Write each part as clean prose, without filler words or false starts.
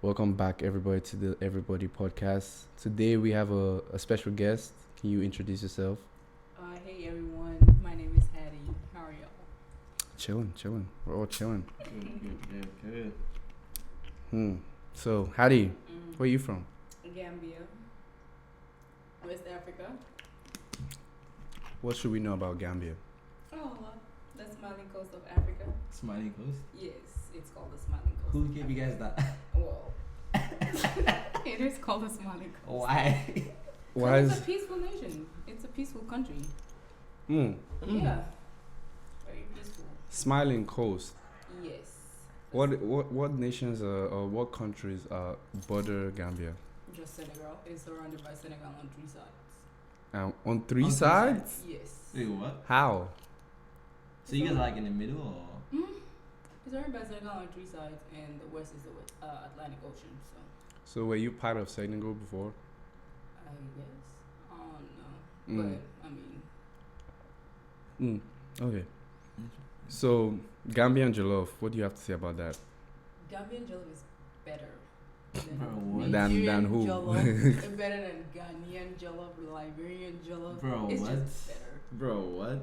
Welcome back, everybody, to the Everybody podcast. Today we have a special guest. Can you introduce yourself? Hey everyone, my name is Hattie. How are y'all? Chilling. We're all chilling. Good. So, Hattie, where are you from? Gambia, West Africa. What should we know about Gambia? Oh, the smiling coast of Africa. Smiling Coast. Yes, it's called the smiling coast. Who gave you guys that? Well, it is called the smiling coast. Why? Why It's is a peaceful nation. It's a peaceful country. mm, Yeah, very peaceful. Smiling Coast? Yes. What nations or what countries border Gambia? Just Senegal. It's surrounded by Senegal on three sides. On three On three sides? Yes. Wait, what? How? So you guys are like in the middle or? It's surrounded by Senegal on three sides, and the west is the Atlantic Ocean. So. So were you part of Senegal before? I guess. Oh no. Mm. But I mean, Okay. So Gambian jollof. What do you have to say about that? Gambian jollof is better Bro, what? Than Nigerian who? jollof. Better than Ghanaian jollof, Liberian jollof. Bro, it's what? just better. Bro, what?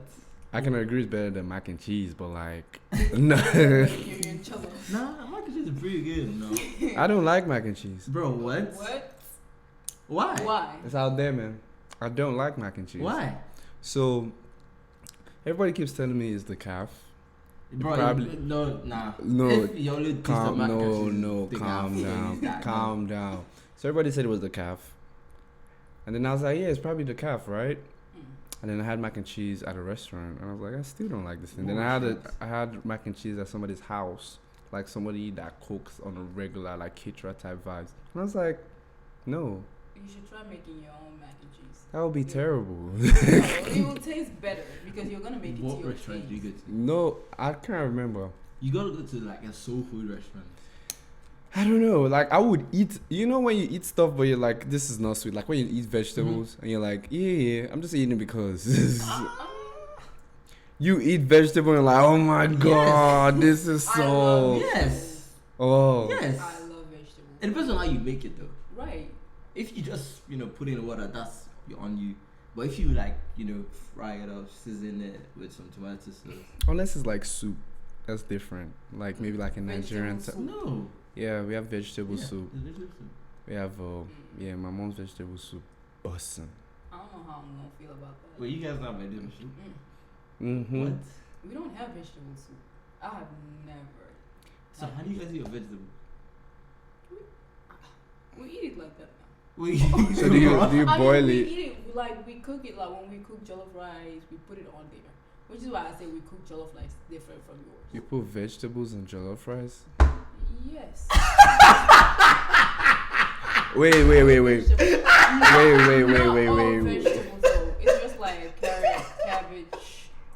I can agree it's better than mac and cheese, but like, no, Nigerian jollof. Nah, mac and cheese is pretty good. No. I don't like mac and cheese. Bro, what? What? Why? Why? It's out there, man. I don't like mac and cheese. Why? So everybody keeps telling me it's the calf. Bro, Probably- no, nah. No, If you only taste the calm, mac and cheese, no, the calm calf, down, that, calm down. So everybody said it was the calf, and then I was like, yeah, it's probably the calf, right? And then I had mac and cheese at a restaurant, and I was like, I still don't like this thing. Then I had mac and cheese at somebody's house, like somebody that cooks on a regular, like caterer type vibes. And I was like, no, You should try making your own mac and cheese. that would be Yeah. terrible. No, it will taste better because you're gonna make it What to your restaurant do you taste. go to? No, I can't remember. You gotta go to like a soul food restaurant. I don't know. Like I would eat. You know when you eat stuff, but you're like, this is not sweet. Like when you eat vegetables, and you're like, yeah, I'm just eating it because. You eat vegetable and like, oh my god, this is I love so. Yes. Oh. Yes. I love vegetables. It depends on how you make it though. Right. If you just put in water, that's on you. But if you like fry it up, season it with some tomato sauce. Unless it's like soup, that's different. Like maybe like a Nigerian. Vegetable soup. No. Yeah, we have vegetable soup. it's vegetable soup. We have yeah, my mom's vegetable soup. Awesome. I don't know how I'm gonna feel about that. Wait, you guys not vegetable soup? Mm-hmm. What? We don't have vegetable soup. I have never. So how do you guys eat your vegetable? We eat it like that now. Wait. So do you I mean, boil we it? eat it like we cook it like when we cook jollof rice, we put it on there. Which is why I say we cook jollof rice different from yours. You put vegetables in jollof rice? Yes. Wait. Vegetables. Wait. Not all vegetables though. It's just like carrot, cabbage,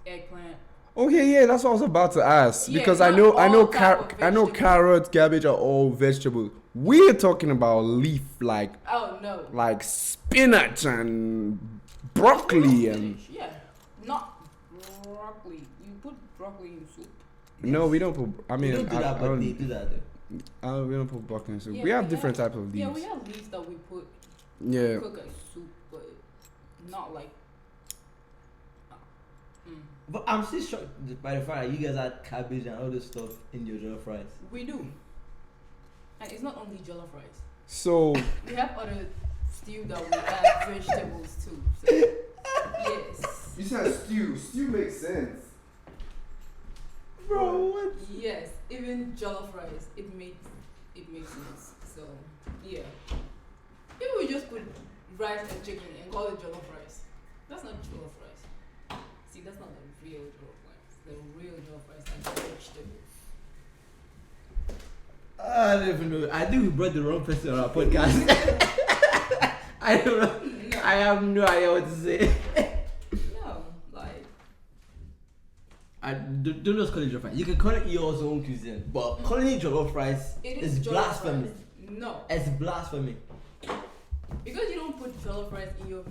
eggplant. Okay, yeah, that's what I was about to ask Yeah, because not I know all type of I know vegetables. carrot, cabbage are all vegetables. We're talking about leaf like Oh no. spinach and broccoli and Spinach, yeah. Not broccoli. You put broccoli in soup. no, we don't put. I mean, We don't do that, I but don't, they do that though. we don't put broccoli in soup. Yeah, we have different types of leaves. Yeah, we have leaves that we put Yeah. cook as soup, but not like. But I'm still shocked by the fact that you guys add cabbage and all this stuff in your jollof rice. We do. And it's not only jollof rice. So We have other stew that we add vegetables too. So, yes. you said stew. Stew makes sense. Bro, what? Yes. Even jollof rice, it makes sense. So yeah. If we just put rice and chicken and call it jollof rice, that's not jollof rice. See, that's not the real jollof rice. The real jollof rice has vegetables. I don't even know. I think we brought the wrong person on our podcast. I don't know. No. I have no idea what to say. No, like Don't just call it jollof rice. You can call it your own cuisine, but calling it jollof rice it is is jollof blasphemy. rice. No, It's blasphemy. because you don't put jollof rice in your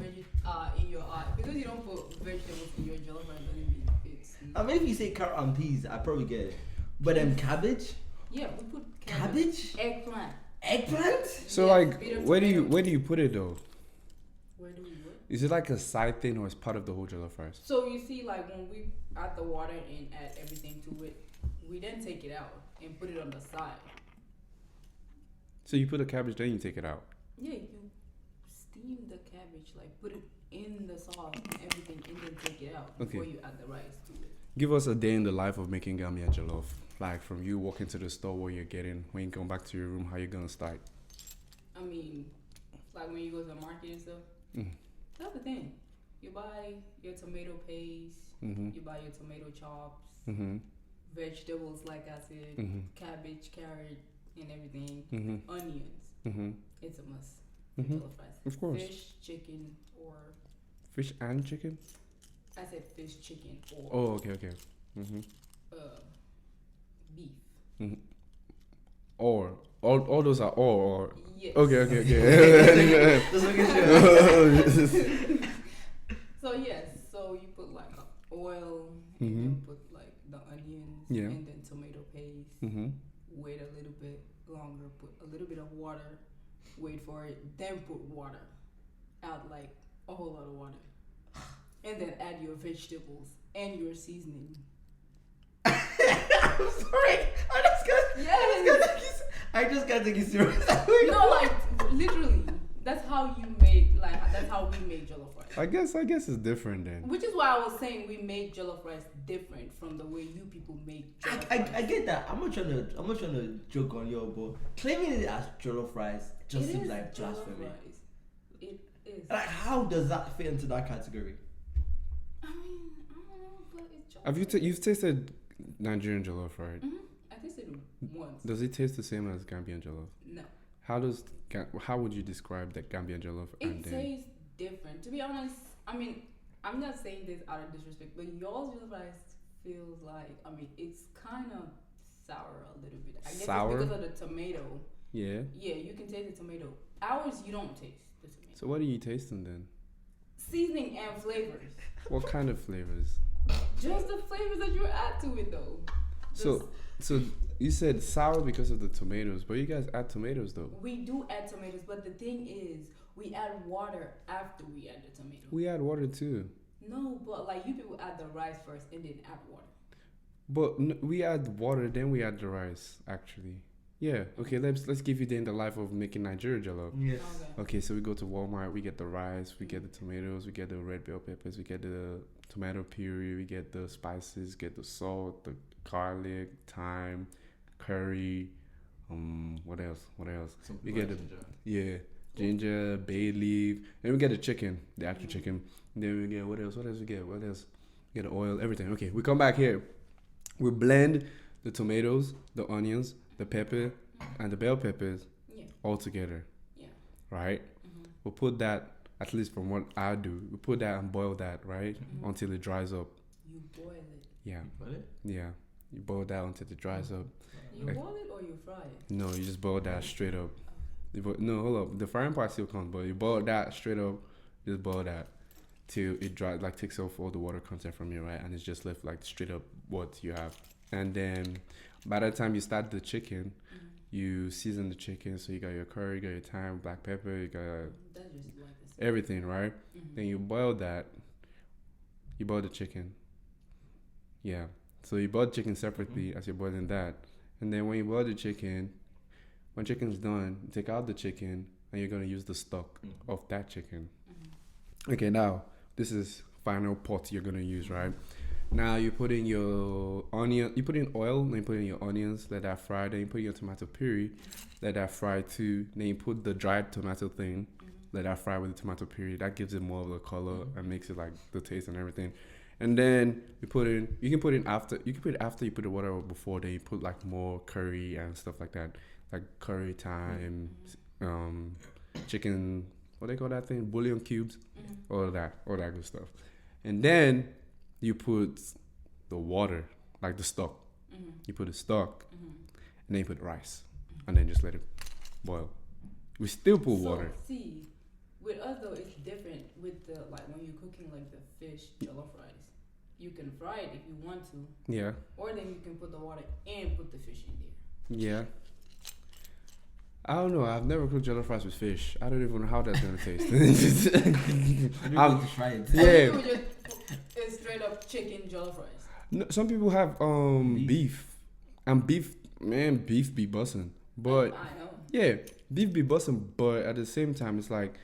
because you don't put vegetables in your jollof rice doesn't mean it's. I mean, if you say carrot and peas, I probably get it. But cabbage, Yeah, we put cabbage, eggplant. Eggplant? So Yeah, like, bit of where tomato. do you put it though? Where do we what? Is it like a side thing or is part of the whole jollof rice? So you see, like when we add the water and add everything to it, we then take it out and put it on the side. So you put the cabbage, then you take it out. Yeah, you steam the cabbage, like put it in the sauce and everything, and then take it out before Okay. you add the rice to it. Give us a day in the life of making Gambia jollof. Like from you walking to the store, what you're getting, when you come back to your room, how you gonna start? I mean, like when you go to the market and stuff. Mm. That's the thing. You buy your tomato paste, Mhm. you buy your tomato chops, Mhm. vegetables like I said, Mhm. cabbage, carrot, and everything, Mhm. onions. Mhm. It's a must for Mhm. jollof rice. Of course. Fish, chicken, or Fish and chicken. I said fish, chicken, or Oh, okay, okay. Mhm. beef. Mhm. Or all those are or. Yes. Okay, okay, okay. Just making sure. So yes, so you put like oil, and Mhm. then put like the onions, Yeah. and then tomato paste. Mhm. Wait a little bit longer, put a little bit of water, wait for it, then put water. Add like a whole lot of water. And then add your vegetables and your seasoning. I'm sorry. Yes! I just can't take you serious. No, like literally. That's how you make that's how we make jollof rice. I guess it's different then. Which is why I was saying we make jollof rice different from the way you people make jollof rice. I get that. I'm not trying to joke on you, but claiming it as jollof rice just It seems is like jollof blasphemy. rice. It is. Like, how does that fit into that category? I mean, I don't know, but it's jollof Have you rice. you've tasted Nigerian jollof, right? I tasted it once. Does it taste the same as Gambian jollof? No. How would you describe the Gambian jollof It and then tastes different. To be honest, I mean, I'm not saying this out of disrespect, but y'all's jollof rice feels like, I mean, it's kind of sour a little bit. I guess Sour? it's because of the tomato. yeah? Yeah, you can taste the tomato. Ours, you don't taste the tomato. So what are you tasting then? Seasoning and flavors. What kind of flavors? Just the flavors that you add to it, though. So you said sour because of the tomatoes, but you guys add tomatoes though. We do add tomatoes, but the thing is, we add water after we add the tomato. We add water too. No, but like you people add the rice first and then add water. But we add water, then we add the rice. Actually, yeah. Okay, let's give you then the life of making Nigeria jollof. Yes. Okay. Okay, so we go to Walmart, we get the rice, we get the tomatoes, we get the red bell peppers, we get the tomato puree, we get the spices, get the salt, the garlic, thyme, curry, what else? We get the ginger, bay leaf, and we get the chicken, the actual chicken. Then we get what else? We get the oil, everything. Okay, we come back here. We blend the tomatoes, the onions, the pepper, and the bell peppers Yeah. all together. Yeah. Right? We'll put that, at least from what I do, we put that and boil that, right? Until it dries up. You boil it. Yeah. What? Yeah. You boil that until it dries up. You Like- boil it or you fry it? No, you just boil that straight up. No, hold up. The frying part still comes, but you boil that straight up. Just boil that till it dries, like takes off all the water content from it, right? And it's just left like straight up what you have. And then by the time you start the chicken, you season the chicken. So you got your curry, you got your thyme, black pepper, you got That's just like this. everything, right? Then you boil that. You boil the chicken. Yeah. So you boil the chicken separately as you're boiling that. And then when you boil the chicken, when chicken's done, you take out the chicken and you're going to use the stock of that chicken. Okay, now this is final pot you're going to use, right? Now you put in your onion, you put in oil, then you put in your onions, let that fry, then you put your tomato puree, let that fry too. Then you put the dried tomato thing, let that fry with the tomato puree. That gives it more of the color and makes it like the taste and everything. And then you put in, you can put it after you put the water or before, then you put like more curry and stuff like that. Like curry, thyme, chicken, what they call that thing? Bouillon cubes, all that good stuff. And then you put the water, like the stock. You put the stock, and then you put rice, and then just let it boil. We still put water. See, with us though, it's different. With the like when you're cooking like the fish jollof rice, you can fry it if you want to, Yeah, or then you can put the water and put the fish in there. yeah. I don't know. I've never cooked jollof rice with fish. I don't even know how that's gonna taste. I don't I'm- want to try it. Yeah. Some people just put straight up chicken jollof rice. No, some people have beef, and beef, man, beef be bussin'. But I know. yeah, beef be bussin'. But at the same time, it's like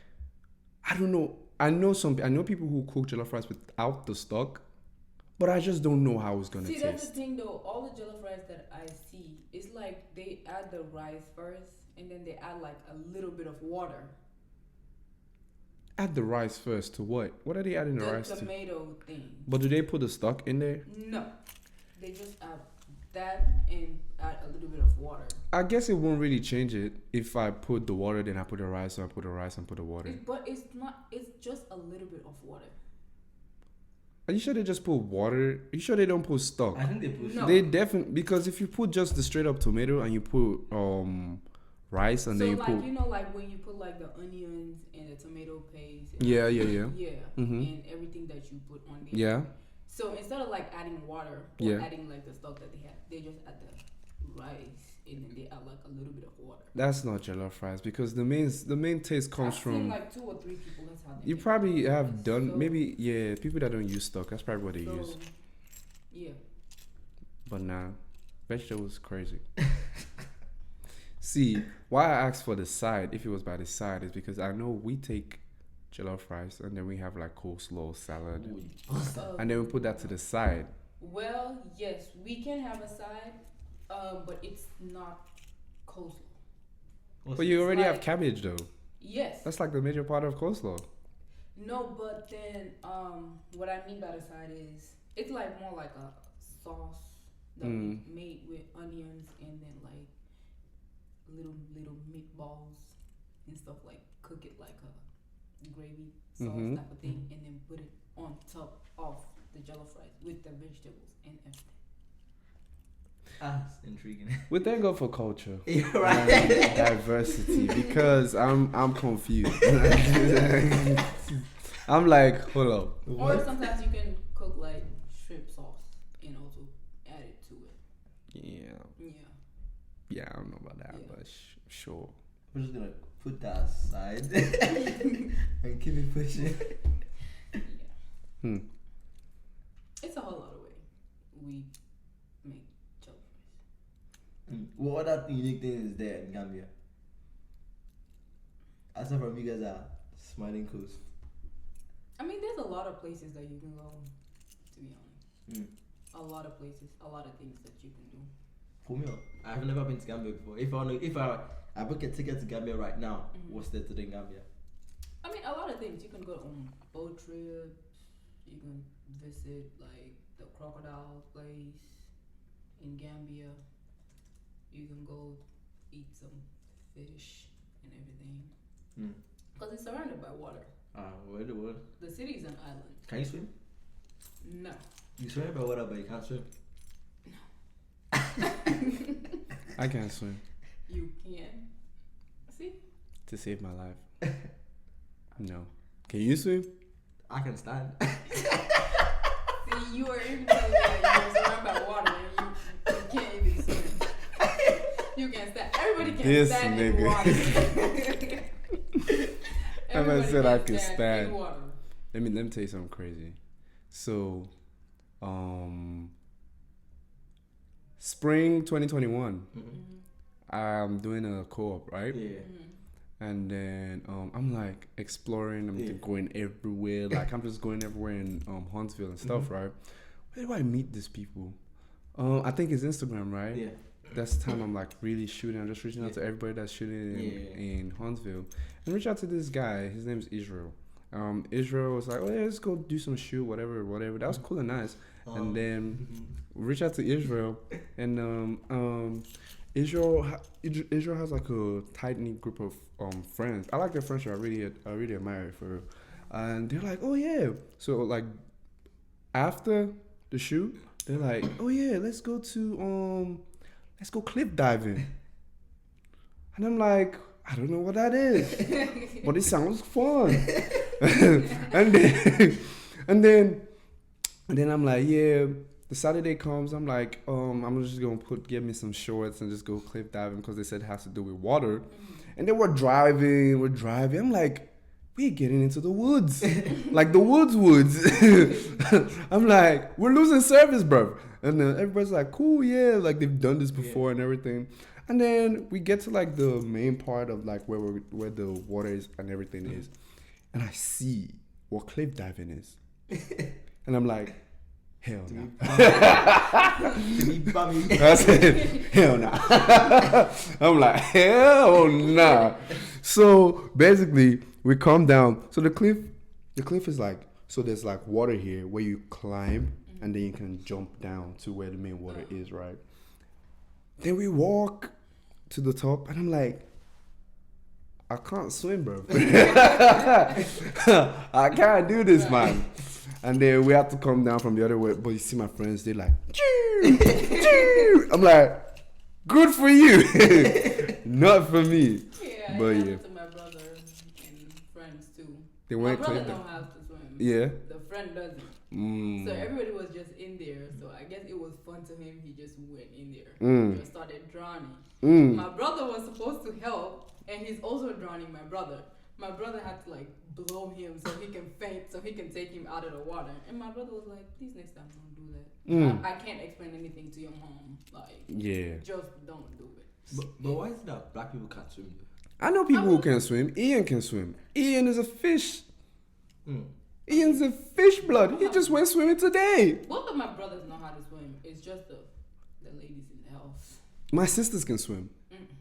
I don't know. I know people who cook jollof rice without the stock, but I just don't know how it's gonna See, that's the taste. thing though. All the jollof rice that I see, it's like they add the rice first, and then they add like a little bit of water. Add the rice first to what? What are they adding the rice to? Tomato thing. But do they put the stock in there? No, they just add that and add a little bit of water. I guess it won't really change it if I put the water, then I put the rice, or I put the rice and put the water. But it's not. It's just a little bit of water. Are you sure they just put water? Are you sure they don't put stock? I think they put. No. They definitely, because if you put just the straight up tomato and you put rice and So then you like put you know like when you put like the onions and the tomato paste. And yeah. Yeah. Mhm. And everything that you put on there. Yeah. So instead of like adding water or Yeah. adding like the stock that they have, they just add the rice and then they add like a little bit of water. That's not jollof rice because the main taste comes I've from. seen like 2 or 3 people. That's how they You make probably it. have done So- maybe people that don't use stock. That's probably what they use. So, yeah. But nah, vegetables crazy. See, why I asked for the side, if it was by the side, is because I know we take jollof rice and then we have like coleslaw salad, and then we put that to the side. Well, yes, we can have a side, but it's not coleslaw. But you already have like- cabbage though. Yes. That's like the major part of coleslaw. No, but then what I mean by the side is it's like more like a sauce that we made with onions and then like little meatballs and stuff, like cook it like a gravy sauce Mhm. type of thing and then put it on top of the jollof rice with the vegetables and everything. That's intriguing. We thank God for culture. You're And right. diversity because I'm confused. I'm like, hold up. Or sometimes you can cook like shrimp sauce and also add it to it. Yeah, Yeah. I don't know about that, Yeah. but sure. We're just gonna put that aside and keep it pushing. Yeah. Hmm. It's a whole lot of way we make jollof rice. What other unique things is there in Gambia? Aside from you guys are Smiling Coast. I mean, there's a lot of places that you can go, to be honest. A lot of places, a lot of things that you can do. For me, I've never been to Gambia before. If I book a ticket to Gambia right now, what's there to do in Gambia? I mean, a lot of things. You can go on boat trips. You can visit like the crocodile place in Gambia. You can go eat some fish and everything. Because it's surrounded by water. Where the world? The city is an island. Can you swim? No. You swim by water, but you can't swim. I can't swim You can. See? to save my life. No. Can you swim? I can stand. See, you are even telling me that you're surrounded by water and you can't even swim. You can stand. Everybody can This stand in nigga. water. Everybody said I can could stand. in water. Let me tell you something crazy. So, spring 2021, I'm doing a co-op, right? Yeah. And then I'm like exploring. I'm going everywhere. Like I'm just going everywhere in Huntsville and stuff, right? Where do I meet these people? I think it's Instagram, right? Yeah. That's the time I'm like really shooting. I'm just reaching out to everybody that's shooting in Huntsville, and reach out to this guy. His name's Israel. Israel was like, "Oh yeah, let's go do some shoot, whatever." That was cool and nice. And then reach out to Israel, and Israel has like a tight knit group of friends. I like their friendship. I really admire it for real. And they're like, "Oh yeah," so like after the shoot, they're like, "Oh yeah, let's go cliff diving." And I'm like, I don't know what that is, but it sounds fun. and then I'm like, yeah, the Saturday comes. I'm like, I'm just gonna get me some shorts and just go cliff diving because they said it has to do with water. And then we're driving. I'm like, we're getting into the woods, like the woods. I'm like, we're losing service, bro. And then everybody's like, cool, yeah, like they've done this before and everything. And then we get to like the main part of like where the water is and everything is, and I see what cliff diving is, and I'm like, hell no. I said, hell no. I'm like, hell nah. So basically, we come down. So the cliff is like, so there's like water here where you climb and then you can jump down to where the main water is, right? Then we walk to the top, and I'm like, I can't swim, bro. I can't do this, man. And then we have to come down from the other way. But you see my friends, they're like, choo, choo. I'm like, good for you. Not for me. Yeah, but I yeah. to my brother and friends too. They My went brother cliff don't diving. have to swim. Yeah. The friend doesn't. So everybody was just in there. So I guess it was fun to him. He just went in there. Just started drowning. My brother was supposed to help, and he's also drowning my brother. My brother had to like blow him so he can faint, so he can take him out of the water. And my brother was like, please next time don't do that. I can't explain anything to your mom. Like, Yeah. just don't do it. But why is it that black people can't swim? I know people who can swim. Ian can swim. Ian is a fish. Ian's a fish blood. He just went swimming today. Both of my brothers know how to swim. It's just the ladies in the house. My sisters can swim.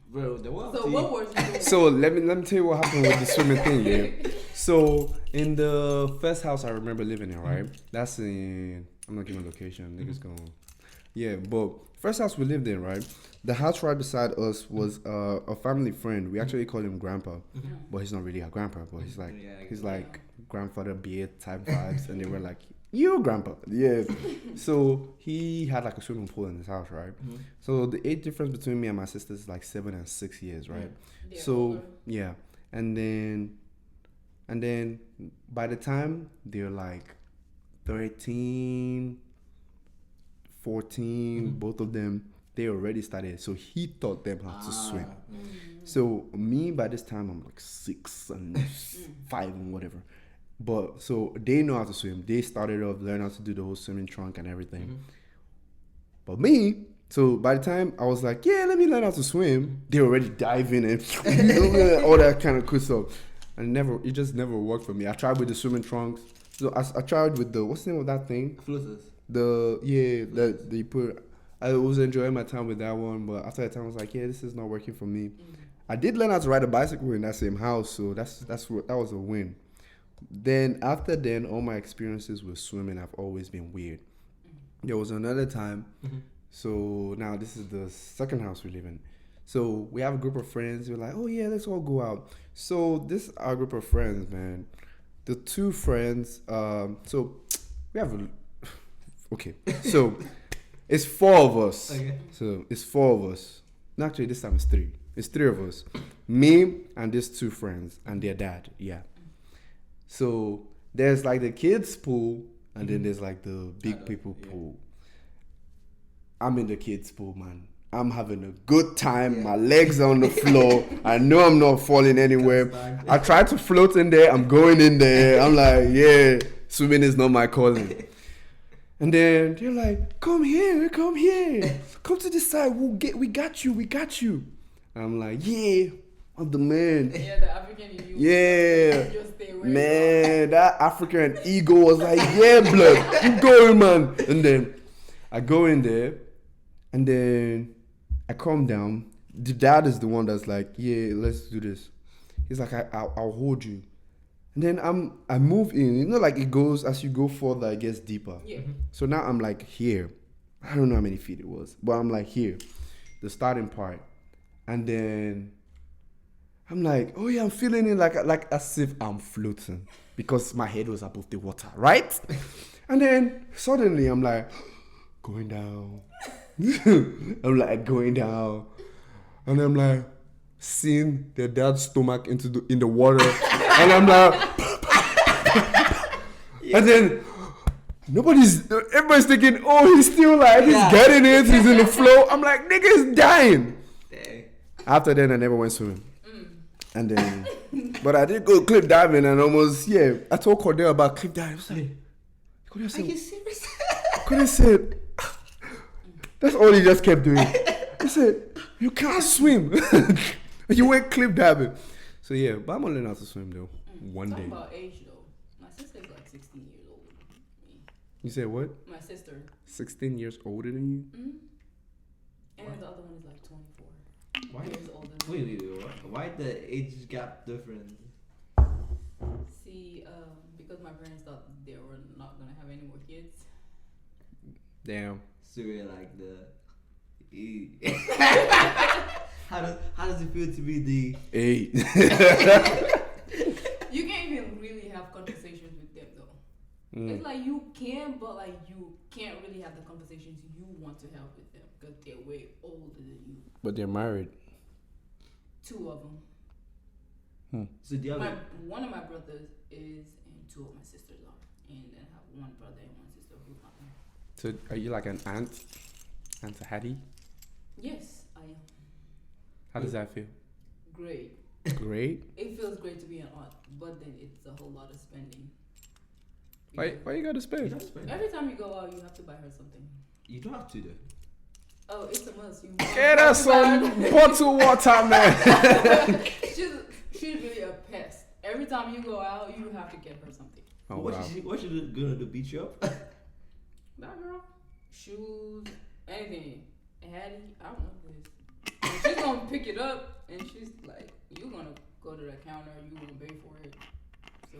Bro, the world. So what was you doing? So let me tell you what happened with the swimming thing, yeah. So in the first house I remember living in, right? That's in, I'm not giving a location, niggas going. Yeah, but first house we lived in, right? The house right beside us was a family friend. We actually call him Grandpa, but he's not really a grandpa. But he's like grandfather beard type vibes, and they were like, "You grandpa, yeah." So he had like a swimming pool in his house, right? So the age difference between me and my sister is like 7 and 6 years, right? Yeah, So older. yeah, and then by the time they're like 13, 14, both of them, they already started. So he taught them how to swim. So me, by this time, I'm like 6 and 5 and whatever. But so they know how to swim. They started off learning how to do the whole swimming trunk and everything. But me, so by the time I was like, yeah, let me learn how to swim, they already diving and all that kind of cool stuff. And it just never worked for me. I tried with the swimming trunks. So I tried with the, what's the name of that thing? Floaters. That they put. I was enjoying my time with that one, but after that time I was like, yeah, this is not working for me. I did learn how to ride a bicycle in that same house, so that was a win. Then after then, all my experiences with swimming have always been weird. There was another time, so now this is the second house we live in. So we have a group of friends. We're like, oh yeah, let's all go out. So this our group of friends, man. The two friends. So we have so it's 4 of us. Okay. So it's 4 of us. No, actually, this time it's 3. It's 3 of us. Me and these 2 friends and their dad. Yeah. So there's like the kids' pool, and then there's like the big people pool. I'm in the kids' pool, man. I'm having a good time. My legs are on the floor. I know I'm not falling anywhere. I try to float in there. I'm going in there. I'm like, yeah, swimming is not my calling. And then they're like, come here, come to this side. We got you. I'm like, yeah, I'm the man. Yeah, the African in you. Yeah, Just stay where man, that African ego was like, yeah, blood, you going, man. And then I go in there, and then I calm down. The dad is the one that's like, yeah, let's do this. He's like, I'll hold you. And then I move in. You know, like it goes, as you go further, it gets deeper. Yeah. So now I'm like here. I don't know how many feet it was, but I'm like here, the starting part. And then I'm like, oh yeah, I'm feeling it like as if I'm floating because my head was above the water, right? And then suddenly I'm like, going down. I'm like going down. And I'm like, seeing their dad's stomach in the water. And I'm like, and then Everybody's thinking, oh, he's still like, he's getting it, he's in the flow. I'm like, nigga is dying. Dang. After then, I never went swimming. And then, but I did go cliff diving and almost, I told Cordell about cliff diving. I was like, Cordell Are said, you serious? Cordell said, that's all he just kept doing. He said, you can't swim. You went cliff diving. So but I'm gonna learn how to swim though. One day. Talking about age though, my sister's like 16 years older than me. You said what? My sister. 16 years older than you? And the other one is like 24 Why? years older. Wait, what? Why the age gap difference? See, because my parents thought they were not gonna have any more kids. Damn. So we're like how does it feel to be the 8. You can't even really have conversations with them though. It's like you can, but like you can't really have the conversations you want to have with them because they're way older than you. But they're married. 2 of them. So do you have One of my brothers is, and 2 of my sisters are, and then I have 1 brother and 1 sister who's not married. So are you like an aunt? Aunt Hattie? Yes, I am. How does that feel? Great. Great. It feels great to be an aunt, but then it's a whole lot of spending. Why you gotta you spend? don't spend? Every time you go out, you have to buy her something. You don't have to though. Oh, it's a must. You Get us some bottled water, man. she's really a pest. Every time you go out, you have to get her something. Oh, what wow. what should it gonna do? Beat you up? That girl, shoes, anything. Hattie, I don't know this. And she's gonna pick it up, and she's like, "You gonna go to the counter? You gonna pay for it?" So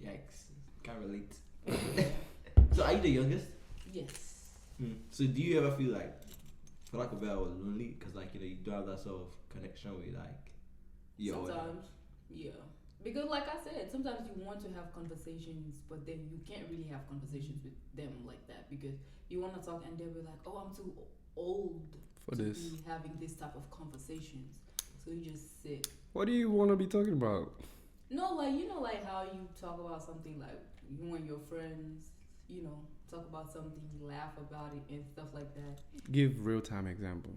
Yikes! Can't relate. So are you the youngest? yes. So do you ever feel like, for lack of a better word, lonely? Because like you don't have that sort of connection with like your Sometimes, yeah. Because like I said, sometimes you want to have conversations, but then you can't really have conversations with them like that because you want to talk and they'll be like, "Oh, I'm too old For to this. be having this type of conversations." So you just sit. What do you want to be talking about? No, like you know, like how you talk about something like you and your friends, talk about something, laugh about it and stuff like that. Give real-time example.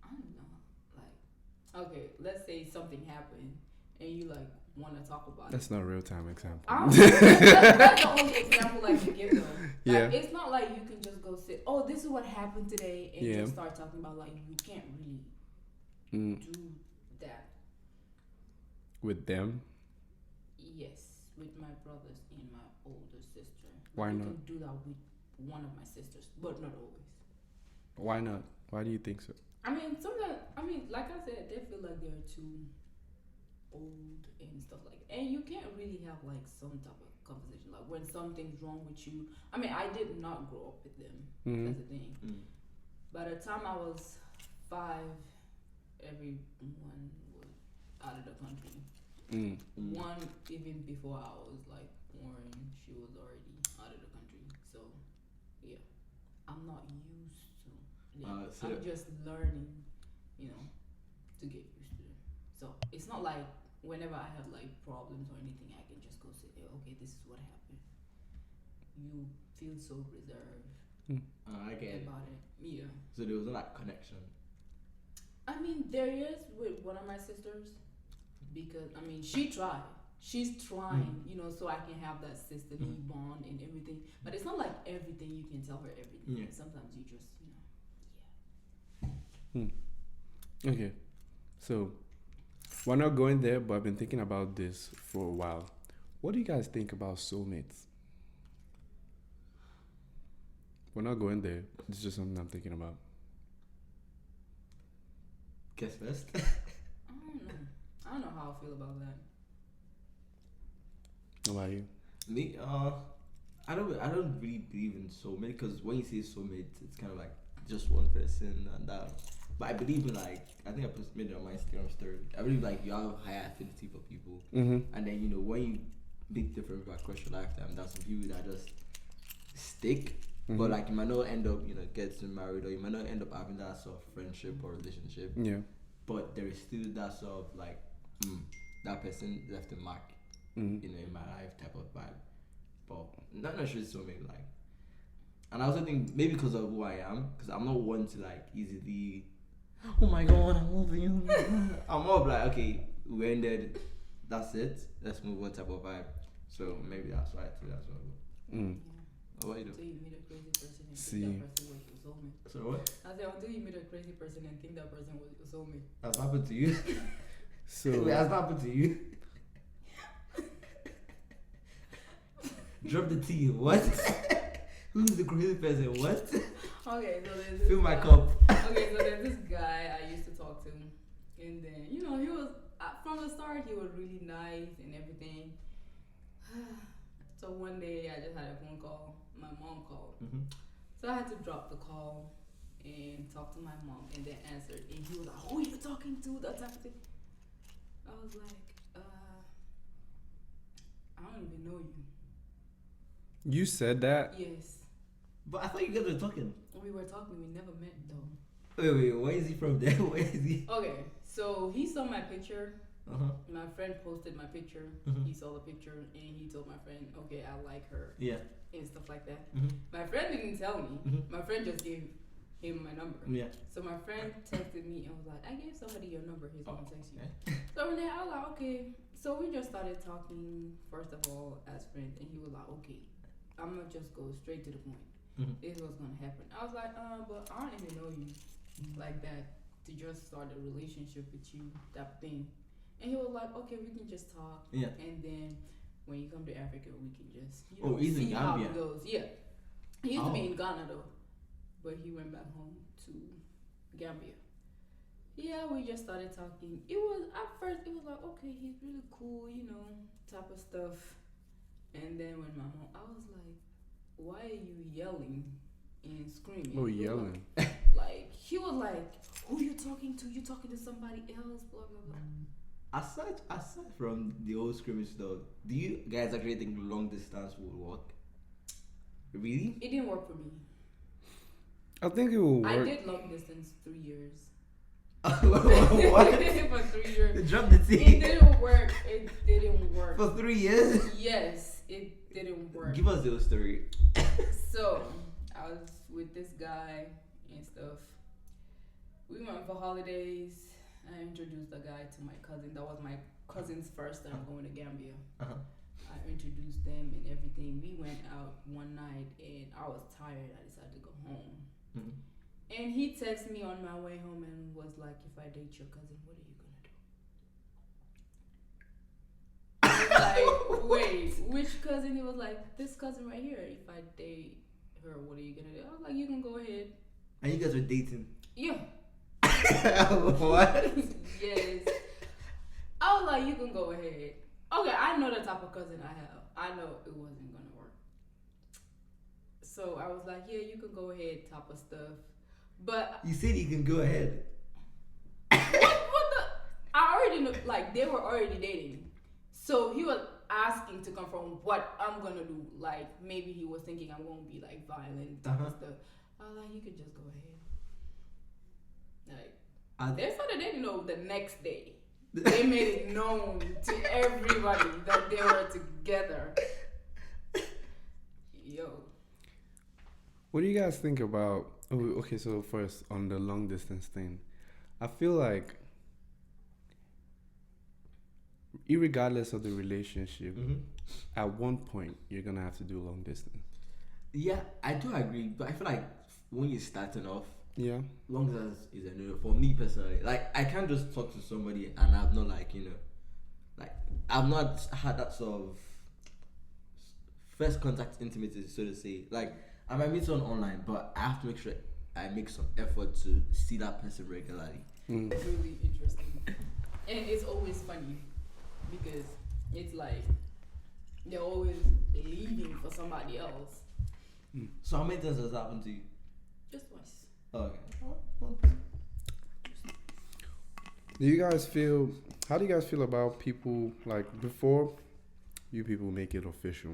I don't know. Like, okay, let's say something happened and you like want to talk about That's it. not real-time example. That's the only example I can give though. Yeah. Like, it's not like you can just go sit, "Oh, this is what happened today," and Yeah. just start talking about like you can't really do that. With them? Yes, with my brothers and my older sister. Why you not? can do that with one of my sisters, but not always. Why not? Why do you think so? I mean, sometimes, like I said, they feel like they're too old and stuff like that. And you can't really have like some type of conversation. Like when something's wrong with you. I mean, I did not grow up with them. That's the thing. By the time I was 5, everyone was out of the country. One, even before I was like born, she was already out of the country. So, yeah, I'm not used to them. I'm just learning, to get used to them. So it's not like whenever I have like problems or anything, I can just go say, "Okay, this is what happened." You feel so reserved I get it. about it. Yeah. So there was no like connection. I mean, there is with one of my sisters because she tried. She's trying, so I can have that sisterly bond and everything. But it's not like everything you can tell her everything. Yeah. Sometimes you just, Okay. So, we're not going there, but I've been thinking about this for a while. What do you guys think about soulmates? We're not going there. It's just something I'm thinking about. Guess first. I don't know. I don't know how I feel about that. How about you? Me, I don't really believe in soulmate because when you say soulmate, it's kind of like just one person and that. But I believe in like I think I made it on my Instagram story. I believe like you have high affinity for people, and then when you meet different people across your lifetime, there's some people that just stick. But like you might not end up getting married, or you might not end up having that sort of friendship or relationship. Yeah. But there is still that sort of like that person left a mark, in my life type of vibe. but not necessarily soulmate. Like, and I also think maybe because of who I am, because I'm not one to like easily. Oh my god, I love you. I'm more of like, okay, we ended. That's it. Let's move on type of vibe. So maybe that's why I do that as well. Mm. What about you Until do? you meet a crazy person and See. think that person was your soulmate. So what? I said until you meet a crazy person and think that person was your soulmate. Has happened to you? So Wait, has that happened to you? Drop the T. What? Who's the crazy person? What? Okay, so there's this Fill my guy. cup. Okay, so there's this guy I used to talk to, and then he was from the start he was really nice and everything. So one day I just had a phone call. My mom called, so I had to drop the call and talk to my mom, and then answered. And he was like, "Who are you talking to?" That type of thing. I was like, I don't even know you. you said that? Yes, But I thought you guys were talking. we were talking. We never met though. Wait, where is he from there? Where is he? Okay, so he saw my picture. Uh-huh. My friend posted my picture. Mhm. He saw the picture and he told my friend, "Okay, I like her," Yeah. and stuff like that. Mm-hmm. My friend didn't tell me. Mhm. My friend just gave him my number. Yeah. So my friend texted me and was like, "I gave somebody your number. He's gonna text you." Okay. So then I was like, "Okay." So we just started talking first of all as friends, and he was like, "Okay, I'm gonna just go straight to the point. Mhm. This is what's gonna happen." I was like, but I don't even know you like that to just start a relationship with you, that thing." And he was like, "Okay, we can just talk, Yeah. and then when you come to Africa, we can just Oh, he's in see how Gambia. it goes." Yeah, he used to be Oh. in Ghana though, but he went back home to Gambia. Yeah, we just started talking. It was at first it was like, okay, he's really cool, type of stuff. And then when my mom, I was like, "Why are you yelling and screaming?" Oh, He was yelling. Like he was like, "Who you talking to? You talking to somebody else?" Blah blah blah. Aside from the whole scrimmage though, do you guys actually think long distance would work? Really? It didn't work for me. I think it will I work. did long distance 3 years. What? For 3 years. Drop the It T. didn't work. It didn't work. For 3 years? Yes, it didn't work. Give us the whole story. So I was with this guy and stuff. We went for holidays. I introduced the guy to my cousin. That was my cousin's first time going to Gambia. Uh-huh. I introduced them and everything. We went out one night and I was tired. I decided to go home. Mhm. And he texted me on my way home and was like, "If I date your cousin, what are you gonna do?" I was like, "Wait, which cousin?" He was like, "This cousin right here. If I date her, what are you gonna do?" I was like, "You can go ahead." And you guys were dating. Yeah. What? Yes. I was like, "You can go ahead." Okay, I know the type of cousin I have. I know it wasn't gonna work. So I was like, "Yeah, you can go ahead," type of stuff. But You said you can go ahead. what the? I already know, like, they were already dating. So he was asking to confirm what I'm gonna do. Like, maybe he was thinking I'm gonna be, like, violent type of stuff. I was like, "You could just go ahead." Like, they started dating, the next day. They made it known to everybody that they were together. Yo. What do you guys think about? Oh, okay, so first on the long distance thing, I feel like, irregardless of the relationship, at one point you're gonna have to do long distance. Yeah, I do agree, but I feel like when you're starting off, Yeah. long distance is a no for me personally. Like, I can't just talk to somebody and I've not I've not had that sort of first contact intimacy, so to say. Like, I might meet someone online, but I have to make sure I make some effort to see that person regularly. Really interesting. And it's always funny because it's like they're always leaving for somebody else. So how many times has that happened to you? Just twice. Oh, okay. Do you guys feel? How do you guys feel about people, like, before you people make it official?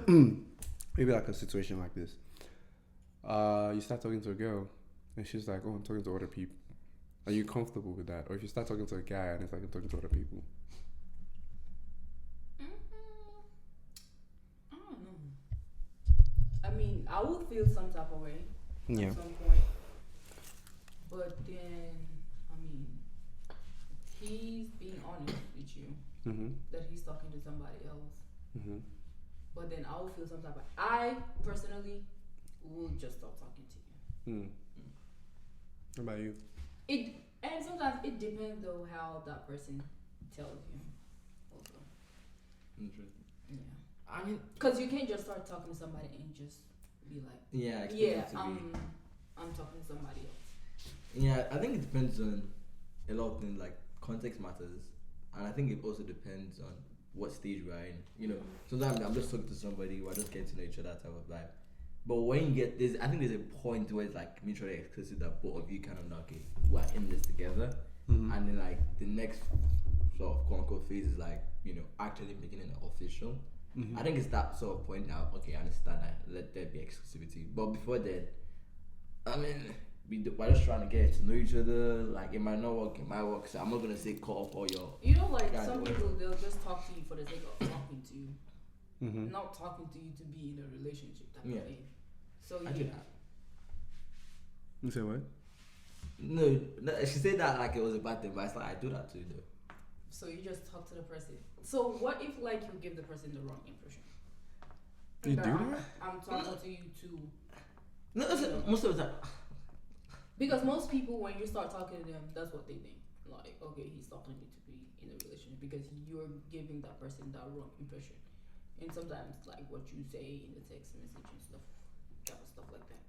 Maybe like a situation like this. You start talking to a girl, and she's like, "Oh, I'm talking to other people." Are you comfortable with that? Or if you start talking to a guy and it's like, "I'm talking to other people." mean, I will feel some type of way Yeah. at some point, but then, I mean, he's being honest with you Mhm. that he's talking to somebody else. Mhm. But then I will feel some type of. I personally will just stop talking to you. Mm. What about you? It and sometimes it depends though how that person tells you. Also, Interesting. yeah, I mean, because you can't just start talking to somebody and just be like, yeah, expect yeah, it to be. I'm talking to somebody else. Yeah, I think it depends on a lot of things. Like context matters, and I think it also depends on what stage we're in. You know, sometimes I'm just talking to somebody, we're just getting to know each other type of vibe. But when you get this, I think there's a point where it's like mutually exclusive that both of you kind of know, okay, we're in this together, Mhm. and then like the next sort of quote unquote phase is like actually making it official. Mhm. I think it's that sort of point now. Okay, I understand that. Let there be exclusivity. But before that, I mean, we're just trying to get to know each other. Like, it might not work, it might work. So I'm not gonna say cut off all your. You know, like Yeah, some the way- people, they'll just talk to you for the sake of talking to you, Mhm. not talking to you to be in a relationship type Yeah. of thing. So I do yeah, that. You say what? No, she said that like it was a bad thing, but it's like I do that too, though. so you just talk to the person. So what if like you give the person the wrong impression? You That do I'm, that? I'm talking to you too. No, most of the time. Because most people, when you start talking to them, that's what they think. Like, okay, he's talking to me to be in a relationship because you're giving that person that wrong impression. And sometimes, like what you say in the text message and stuff, type of stuff like that,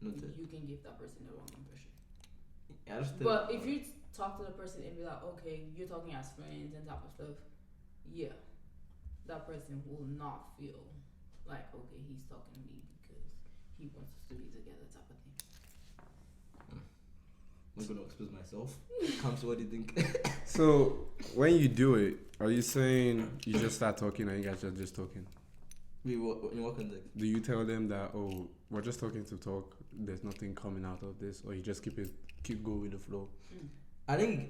Noted. you can give that person the wrong impression. I just But if you talk to the person and be like, okay, you're talking as friends and type of stuff, yeah, that person will not feel like, okay, he's talking to me because he wants us to be together type of thing. I'm not gonna expose myself. Come to what do you think? So when you do it, are you saying you just start talking and you guys are just talking? in what context? Do you tell them that, oh, we're just talking to talk, there's nothing coming out of this, or you just keep going with the flow? I think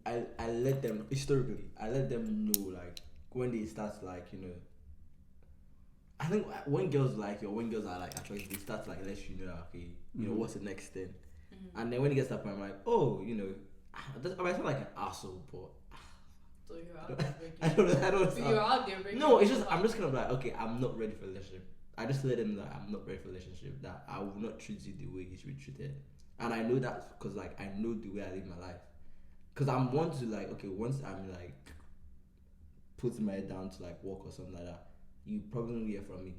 I let them historically. I let them know like when they start like I think when girls like you or when girls are like attracted, they start to like let you know that, okay, you know what's the next thing. And then when it gets to that point, I'm like, oh, I might sound like an asshole, but So you're out there breaking. I don't. So you're out there breaking. No, it's just I'm just kind of like, okay, I'm not ready for a relationship. I just let them know that I'm not ready for a relationship. That I will not treat you the way you should be treated, and I know that because like I know the way I live my life. Because I'm one to like, okay, once I'm like putting my head down to like work or something like that, you probably won't hear from me.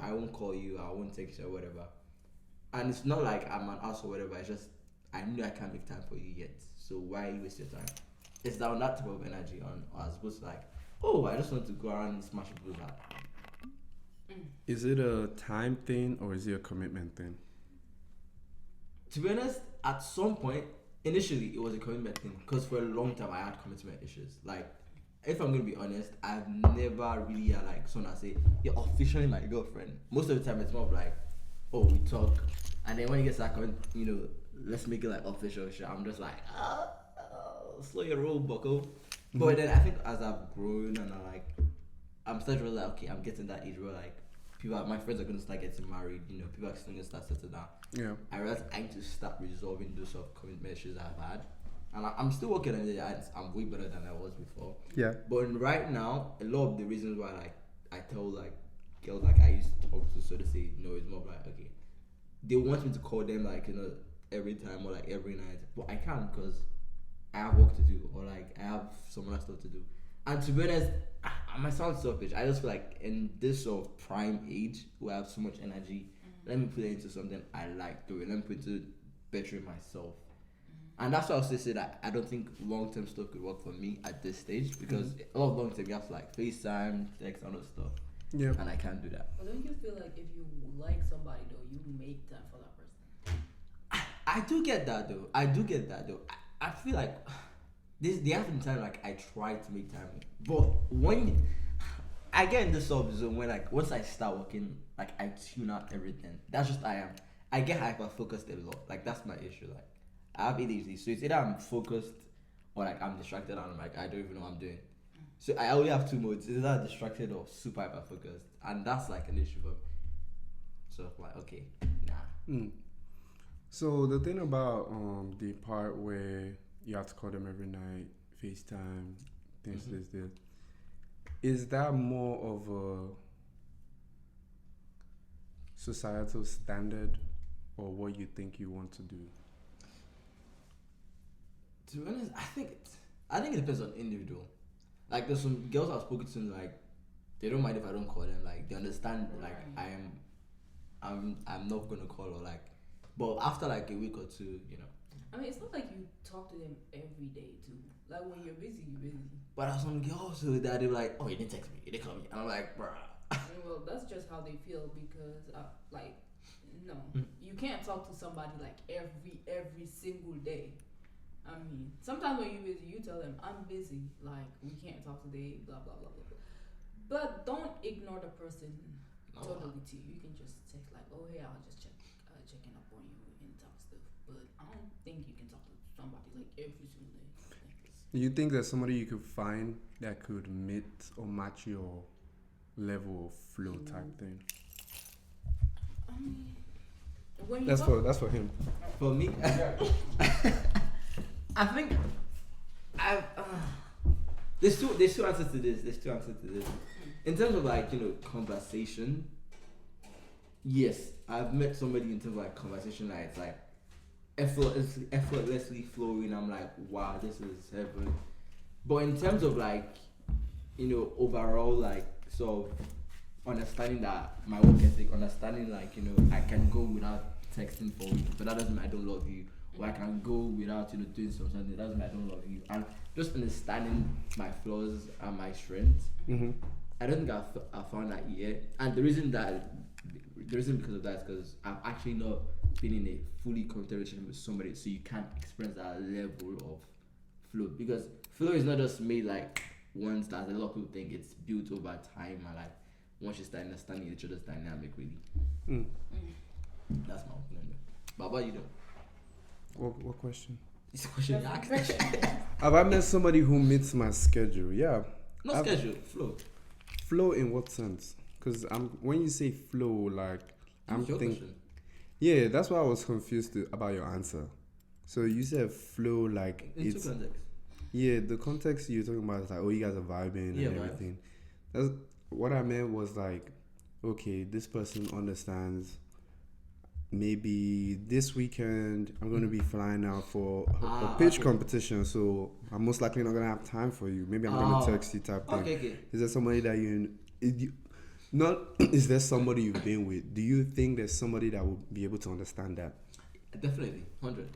I won't call you. I won't text you or whatever. And it's not like I'm an ass or whatever. It's just I know I can't make time for you yet. So why you waste your time? It's down that type of energy on as opposed to like, oh, I just want to go around and smash people back. Is it a time thing or is it a commitment thing? To be honest, at some point, initially it was a commitment thing because for a long time I had commitment issues. Like, if I'm gonna be honest, I've never really had like someone that say you're officially my girlfriend. Most of the time it's more of like, oh, we talk, and then when it gets that let's make it like official shit. I'm just like, slow your roll, bucko. But then I think as I've grown and I'm starting to realize like, okay, I'm getting that age where like my friends are gonna start getting married. People are still gonna start settling down. Yeah. I realized I need to start resolving those sort of commitment issues I've had. And I'm still working on it. I'm way better than I was before. Yeah. But right now, a lot of the reasons why like I tell like girls like I used to talk to, so to say, it's more like, okay, they want me to call them like every time or like every night, but I can't because I have work to do or like I have some other stuff to do. And to be honest, I might sound selfish. I just feel like in this sort of prime age where I have so much energy, let me put it into something I like doing. Let me put it into bettering myself. And that's why I also say that I don't think long-term stuff could work for me at this stage because a lot of long-term you have to like FaceTime, text, and other stuff. Yeah. And I can't do that. But don't you feel like if you like somebody though, you make time for that person? I do get that though. I feel like there have been times like I try to make time, but when I get in this sort of zone where like once I start working, like I tune out everything. That's just I am. I get hyper focused a lot. Like that's my issue. Like I have ADHD, so it's either I'm focused or like I'm distracted and I'm like I don't even know what I'm doing. So I only have two modes: it's either distracted or super hyper focused, and that's like an issue for me. So like, okay, nah. So the thing about the part where you have to call them every night, FaceTime, things this, is that more of a societal standard or what you think you want to do? To be honest, I think it depends on individual. Like there's some girls I've spoken to, like they don't mind if I don't call them. Like they understand, like I'm not gonna call or like, but after like a week or two, you know. I mean, it's not like you talk to them every day too. Like when you're busy, you're busy. But there's some girls who that they're like, oh, you didn't text me, you didn't call me, and I'm like, bruh. Well, that's just how they feel because, like, no, you can't talk to somebody like every single day. I mean, sometimes when you're busy, you tell them, I'm busy, like, we can't talk today, blah, blah, blah, blah, blah. But don't ignore the person totally too. You can just text, like, oh, hey, I'll just checking up on you and talk stuff. But I don't think you can talk to somebody, like, every single day. You think there's somebody you could find that could meet or match your level of flow type thing? I mean, when you that's for him. For me, I think there's two answers to this. In terms of like, you know, conversation, yes, I've met somebody in terms of like conversation that it's like effortlessly flowing. I'm like, wow, this is heaven. But in terms of like, you know, overall like sort of understanding that my work ethic, understanding like, you know, I can go without texting for weeks, but that doesn't mean I don't love you. Or I can go without, you know, doing something, that doesn't mean I don't love you. And just understanding my flaws and my strengths. I don't think I found that yet. And the reason because of that is because I've actually not been in a fully committed relationship with somebody, so you can't experience that level of flow. Because flow is not just made like once, that a lot of people think. It's built over time and like once you start understanding each other's dynamic, really. That's my opinion. But what about you though? What question? It's a question you asked. Have I met somebody who meets my schedule? Yeah. Not schedule, flow. Flow in what sense? Because when you say flow, like I'm thinking. Yeah, that's why I was confused about your answer. So you said flow like in it's. Two contexts. Yeah, the context you're talking about is like, oh, you guys are vibing and everything. That's what I meant was like, okay, this person understands. Maybe this weekend I'm gonna be flying out for a pitch competition, so I'm most likely not gonna have time for you. Maybe I'm gonna text you type thing. Okay. Is there somebody that is there somebody you've been with? Do you think there's somebody that would be able to understand that? Definitely, 100.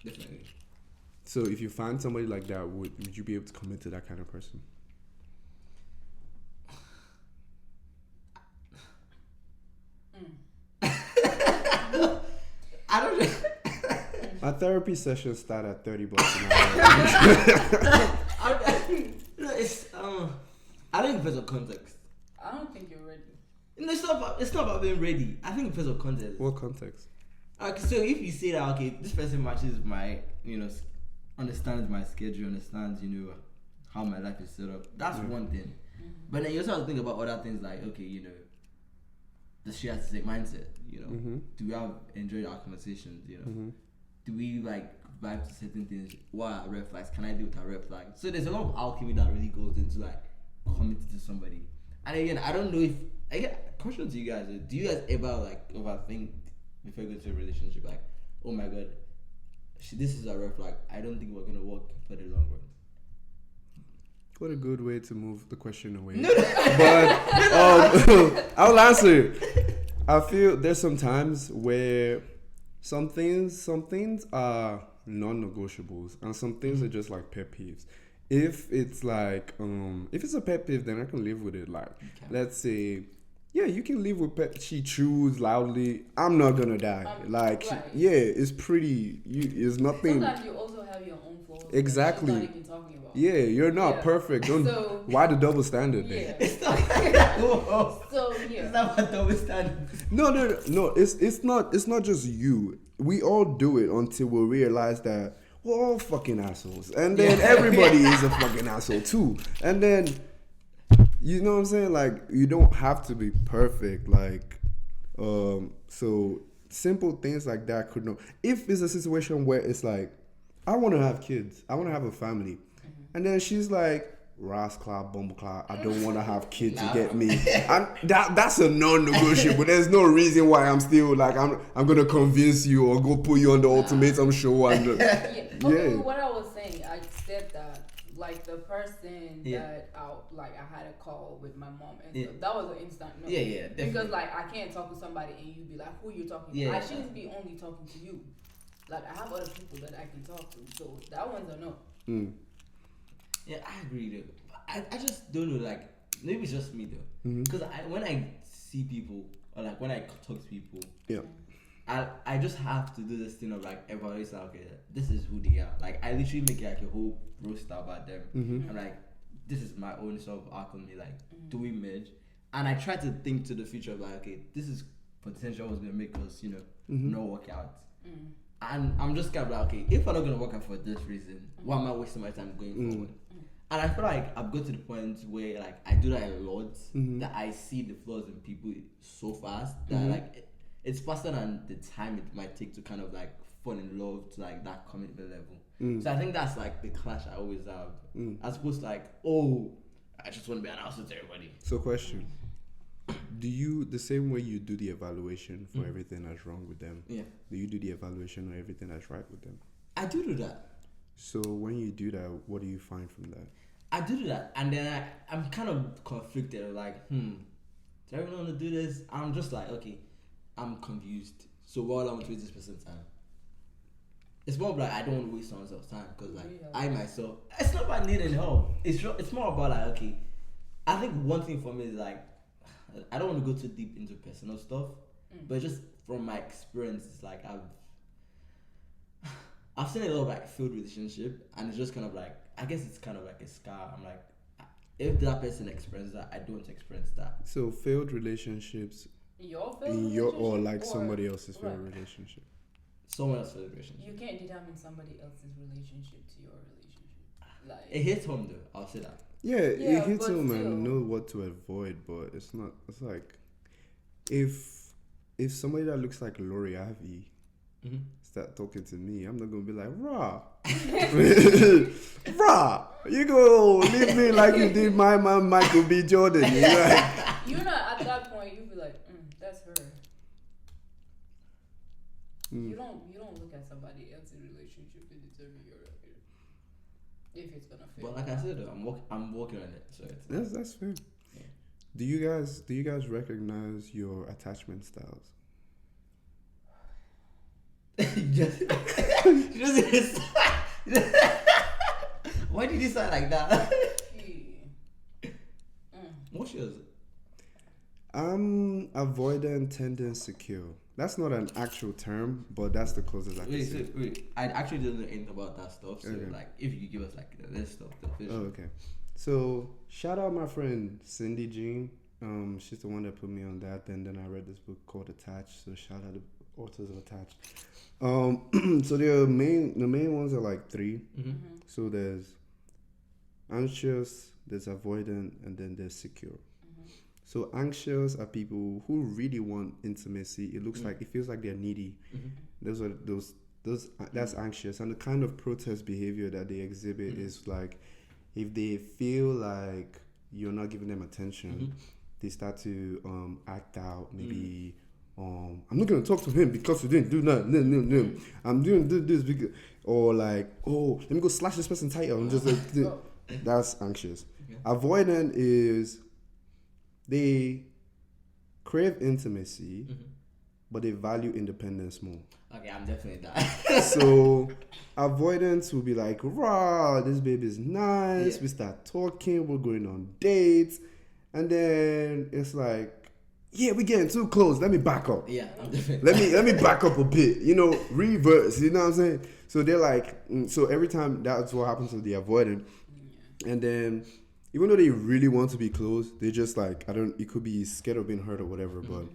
Definitely. So if you find somebody like that, would you be able to commit to that kind of person? I don't know. My therapy sessions start at $30 an hour. I think it depends on context. I don't think you're ready. No, it's not about being ready. I think it depends on context. What context? Okay, so if you say that, okay, this person matches my, you know, understands my schedule, understands, you know, how my life is set up, that's one thing. But then you also have to think about other things like, okay, you know, does she have the same mindset? You know, do we have enjoyed our conversations? You know, do we like vibe to certain things? What are red flags? Can I deal with a red flag? So there's a lot of alchemy that really goes into like committing to somebody. And again, I don't know if I get a question to you guys. Do you guys ever like overthink before you go into a relationship? Like, oh my god, this is a red flag. I don't think we're gonna work for the long run. What a good way to move the question away. But I'll answer. I feel there's some times where some things are non-negotiables and some things are just like pet peeves. If it's like if it's a pet peeve, then I can live with it. Like let's say, yeah, you can live with pet. She chews loudly. I'm not gonna die. Like right. it's pretty. It's nothing. Sometimes you also have your own flaws. Exactly. That she's not even talking about. Yeah, you're not perfect. Don't. So, why the double standard? Yeah. Then? It's not. So yeah. It's not about double standard. No. It's not just you. We all do it until we realize that we're all fucking assholes, and then everybody is a fucking asshole too. And then, you know what I'm saying? Like, you don't have to be perfect. Like, So simple things like that could know. If it's a situation where it's like, I want to have kids, I want to have a family, and then she's like, Rasclap, Bumbleclap, I don't want to have kids to get me. And that's a non-negotiable. There's no reason why I'm still like I'm gonna convince you or go put you on the ultimatum show and Okay, yeah. what I was saying, I said that like the person that I had a call with my mom and stuff, that was an instant no. Yeah, definitely. Because like I can't talk to somebody and you be like, who you talking to? I shouldn't be only talking to you. Like I have other people that I can talk to, so that one's a no. Yeah, I agree though. I just don't know, like, maybe it's just me though. Because when I see people, or like when I talk to people, Yeah. I just have to do this thing of like evaluating, okay, this is who they are. Like, I literally make like a whole roster about them. I'm like, this is my own sort of arc on me, like, do we merge? And I try to think to the future of like, okay, this is potential was going to make us, not work out. And I'm just kind of like, okay, if we're not going to work out for this reason, why am I wasting my time going forward? And I feel like I've got to the point where like I do that a lot, that I see the flaws in people so fast that like it's faster than the time it might take to kind of like fall in love to like that commitment level. So I think that's like the clash I always have. As opposed to like, oh, I just want to be an house with everybody. So question. Do you, the same way you do the evaluation for everything that's wrong with them, Yeah. do you do the evaluation on everything that's right with them? I do that. So when you do that, what do you find from that? I do that, and then I'm kind of conflicted. Like, do I really want to do this? I'm just like, okay, I'm confused. So why do I want to waste this person's time? It's more like I don't want to waste someone else's time because like I myself, it's not about needing help. It's more about like, okay, I think one thing for me is like I don't want to go too deep into personal stuff, but just from my experience, it's like I've seen a lot of like failed relationship, and it's just kind of like, I guess it's kind of like a scar. I'm like, if that person experienced that, I don't experience that. So failed relationships Your failed in your, or relationship like somebody else's failed right. relationship. Someone else's failed relationship. You can't determine somebody else's relationship to your relationship. Like It hits home though. I'll say that. Yeah, Yeah, it hits but home still. and know what to avoid, but it's not. It's like if somebody that looks like Lori Avi start talking to me, I'm not gonna be like, rah, rah, you go leave me like you did my man Michael B. Jordan. You know, like, you're not at that point. You be like, that's her. You don't look at somebody else's relationship to determine your if it's gonna fail. But like I said, though, I'm working on it. So it's that's fair. Yeah. Do you guys recognize your attachment styles? just why did you say like that? What's yours? I'm avoidant, tending, secure. That's not an actual term, but that's the closest I can say. Wait. I actually didn't know anything about that stuff. So Okay. like, if you could give us like the list of the fish. Oh, okay. So shout out my friend Cindy Jean. She's the one that put me on that. Then I read this book called Attached. So shout out the authors of Attached. So the main ones are like 3. So there's anxious, there's avoidant, and then there's secure. So anxious are people who really want intimacy. It looks like, it feels like they're needy. That's anxious. And the kind of protest behavior that they exhibit is like, if they feel like you're not giving them attention, they start to act out. Maybe I'm not gonna talk to him because you didn't do that. No. I'm doing this because, or like, oh, let me go slash this person tighter. I'm just like, that's anxious. Okay. Avoidant is they crave intimacy, but they value independence more. Okay, I'm definitely that. So avoidance will be like, rah, this baby's nice. Yeah. We start talking, we're going on dates, and then it's like, yeah, we're getting too close. Let me back up. Yeah, I'm definitely. Let me back up a bit. Reverse. You know what I'm saying? So they're like, so every time that's what happens to the avoidant, and then even though they really want to be close, they just like, it could be scared of being hurt or whatever, but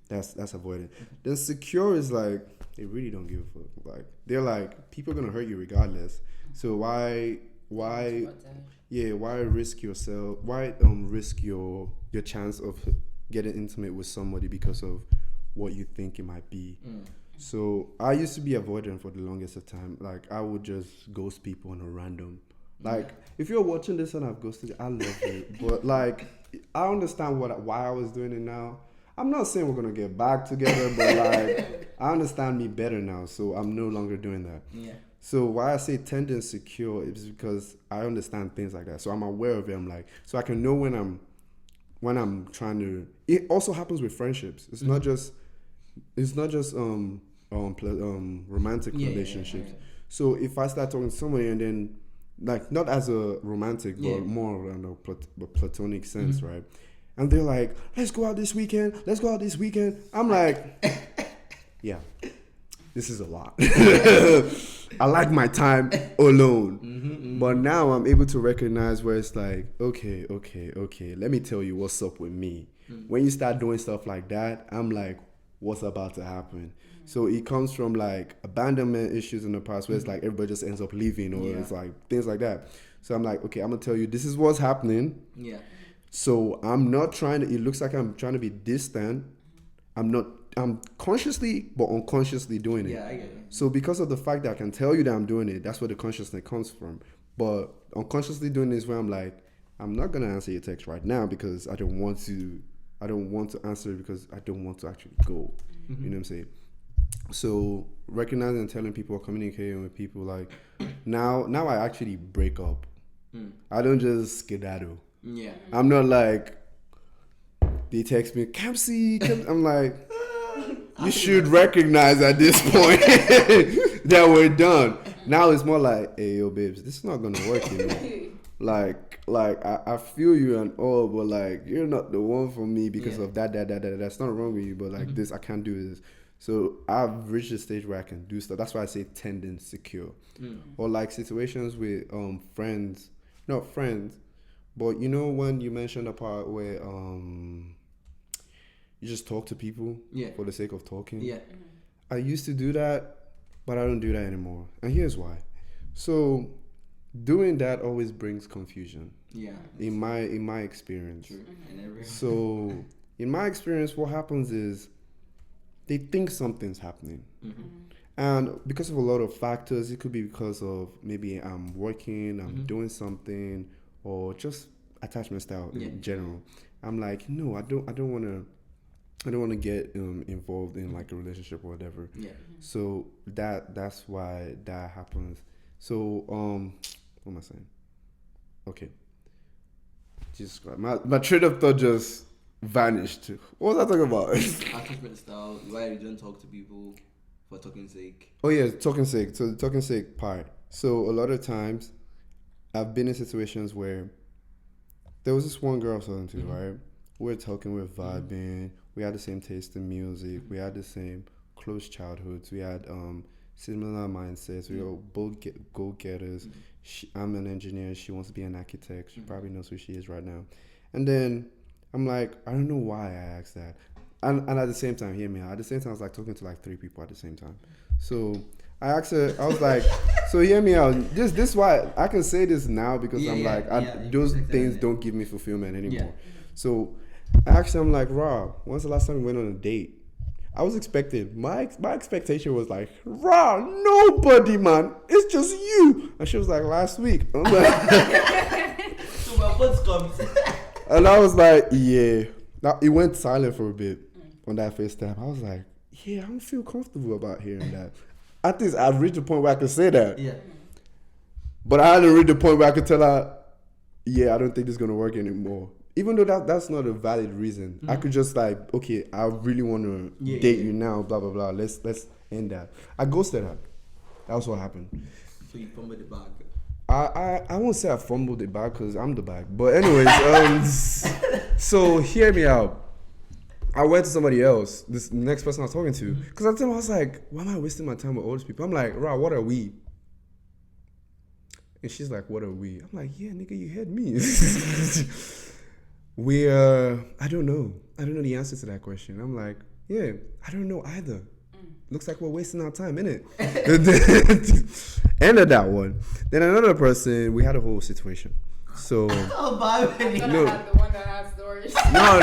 that's avoidant. Then secure is like, they really don't give a fuck. Like, they're like, people are gonna hurt you regardless. So why risk yourself? Why risk your chance of getting intimate with somebody because of what you think it might be. Mm. So I used to be avoidant for the longest of time. Like I would just ghost people on a random. Like if you're watching this and I've ghosted you, I love it. But like I understand why I was doing it now. I'm not saying we're gonna get back together, but like I understand me better now, so I'm no longer doing that. Yeah. So why I say tend insecure is because I understand things like that. So I'm aware of it. I'm like, so I can know when I'm trying to. It also happens with friendships. It's not just romantic relationships. Yeah. So if I start talking to somebody and then like not as a romantic but more in a platonic sense, right? And they're like, let's go out this weekend. I'm like, yeah, this is a lot. I like my time alone. But now I'm able to recognize where it's like, okay. Let me tell you what's up with me. When you start doing stuff like that, I'm like, what's about to happen? So it comes from like abandonment issues in the past where it's like everybody just ends up leaving or it's like things like that. So I'm like, okay, I'm going to tell you this is what's happening. Yeah. So I'm not trying to, it looks like I'm trying to be distant. I'm consciously but unconsciously doing it. Yeah, I get it. So because of the fact that I can tell you that I'm doing it, that's where the consciousness comes from. But unconsciously doing this where I'm like, I'm not gonna answer your text right now because I don't want to answer it because I don't want to actually go. You know what I'm saying? So recognizing and telling people or communicating with people, like now I actually break up. I don't just skedaddle. Yeah. I'm not like they text me, Campsy. I'm like, you should recognize at this point that we're done. Now it's more like, hey yo babes, this is not gonna work, you know. like I feel you and all, but like you're not the one for me because of that. That's not wrong with you, but like this, I can't do this. So I've reached a stage where I can do stuff. That's why I say tend insecure. Or like situations with friends, not friends, but you know when you mentioned the part where you just talk to people for the sake of talking. Yeah. I used to do that, but I don't do that anymore. And here's why. So doing that always brings confusion. Yeah. In my experience. True. So in my experience, what happens is they think something's happening. And because of a lot of factors, it could be because of maybe I'm working, I'm doing something, or just attachment style in general. I'm like, no, I don't want to get involved in like a relationship or whatever. Yeah. So that's why that happens. So what am I saying? Okay. Jesus Christ, my train of thought just vanished. What was I talking about? Attachment style. Why you don't talk to people for talking sake? Oh yeah, talking sake. So the talking sake part. So a lot of times, I've been in situations where there was this one girl I was talking to, right? We're talking, we're vibing. We had the same taste in music. We had the same close childhoods. We had similar mindsets. We were both go-getters. I'm an engineer. She wants to be an architect. She probably knows who she is right now. And then I'm like, I don't know why I asked that. And at the same time, hear me out. At the same time, I was like talking to like 3 people at the same time. So I asked her, I was like, so hear me out. This is why I can say this now because those things don't give me fulfillment anymore. Yeah. So actually, I'm like, Rob, when's the last time we went on a date? I was expecting, my expectation was like, Rob, nobody, man. It's just you. And she was like, last week. I'm like, so my first comes. And I was like, yeah. Now, it went silent for a bit on that FaceTime. I was like, yeah, I don't feel comfortable about hearing that. I think I've reached the point where I could say that. Yeah. But I hadn't reached the point where I could tell her, yeah, I don't think this is going to work anymore. Even though that's not a valid reason. I could just like, okay, I really want to date you now, blah, blah, blah. Let's end that. I ghosted her. That was what happened. So you fumbled the bag. I won't say I fumbled the bag because I'm the bag. But anyways, so hear me out. I went to somebody else, this next person I was talking to. Because at the time I was like, why am I wasting my time with all these people? I'm like, Ra, what are we? And she's like, what are we? I'm like, yeah, nigga, you heard me. I don't know. I don't know the answer to that question. I'm like, yeah, I don't know either. Looks like we're wasting our time, innit? End of that one. Then another person, we had a whole situation. So I'm gonna have the one that has stories. No.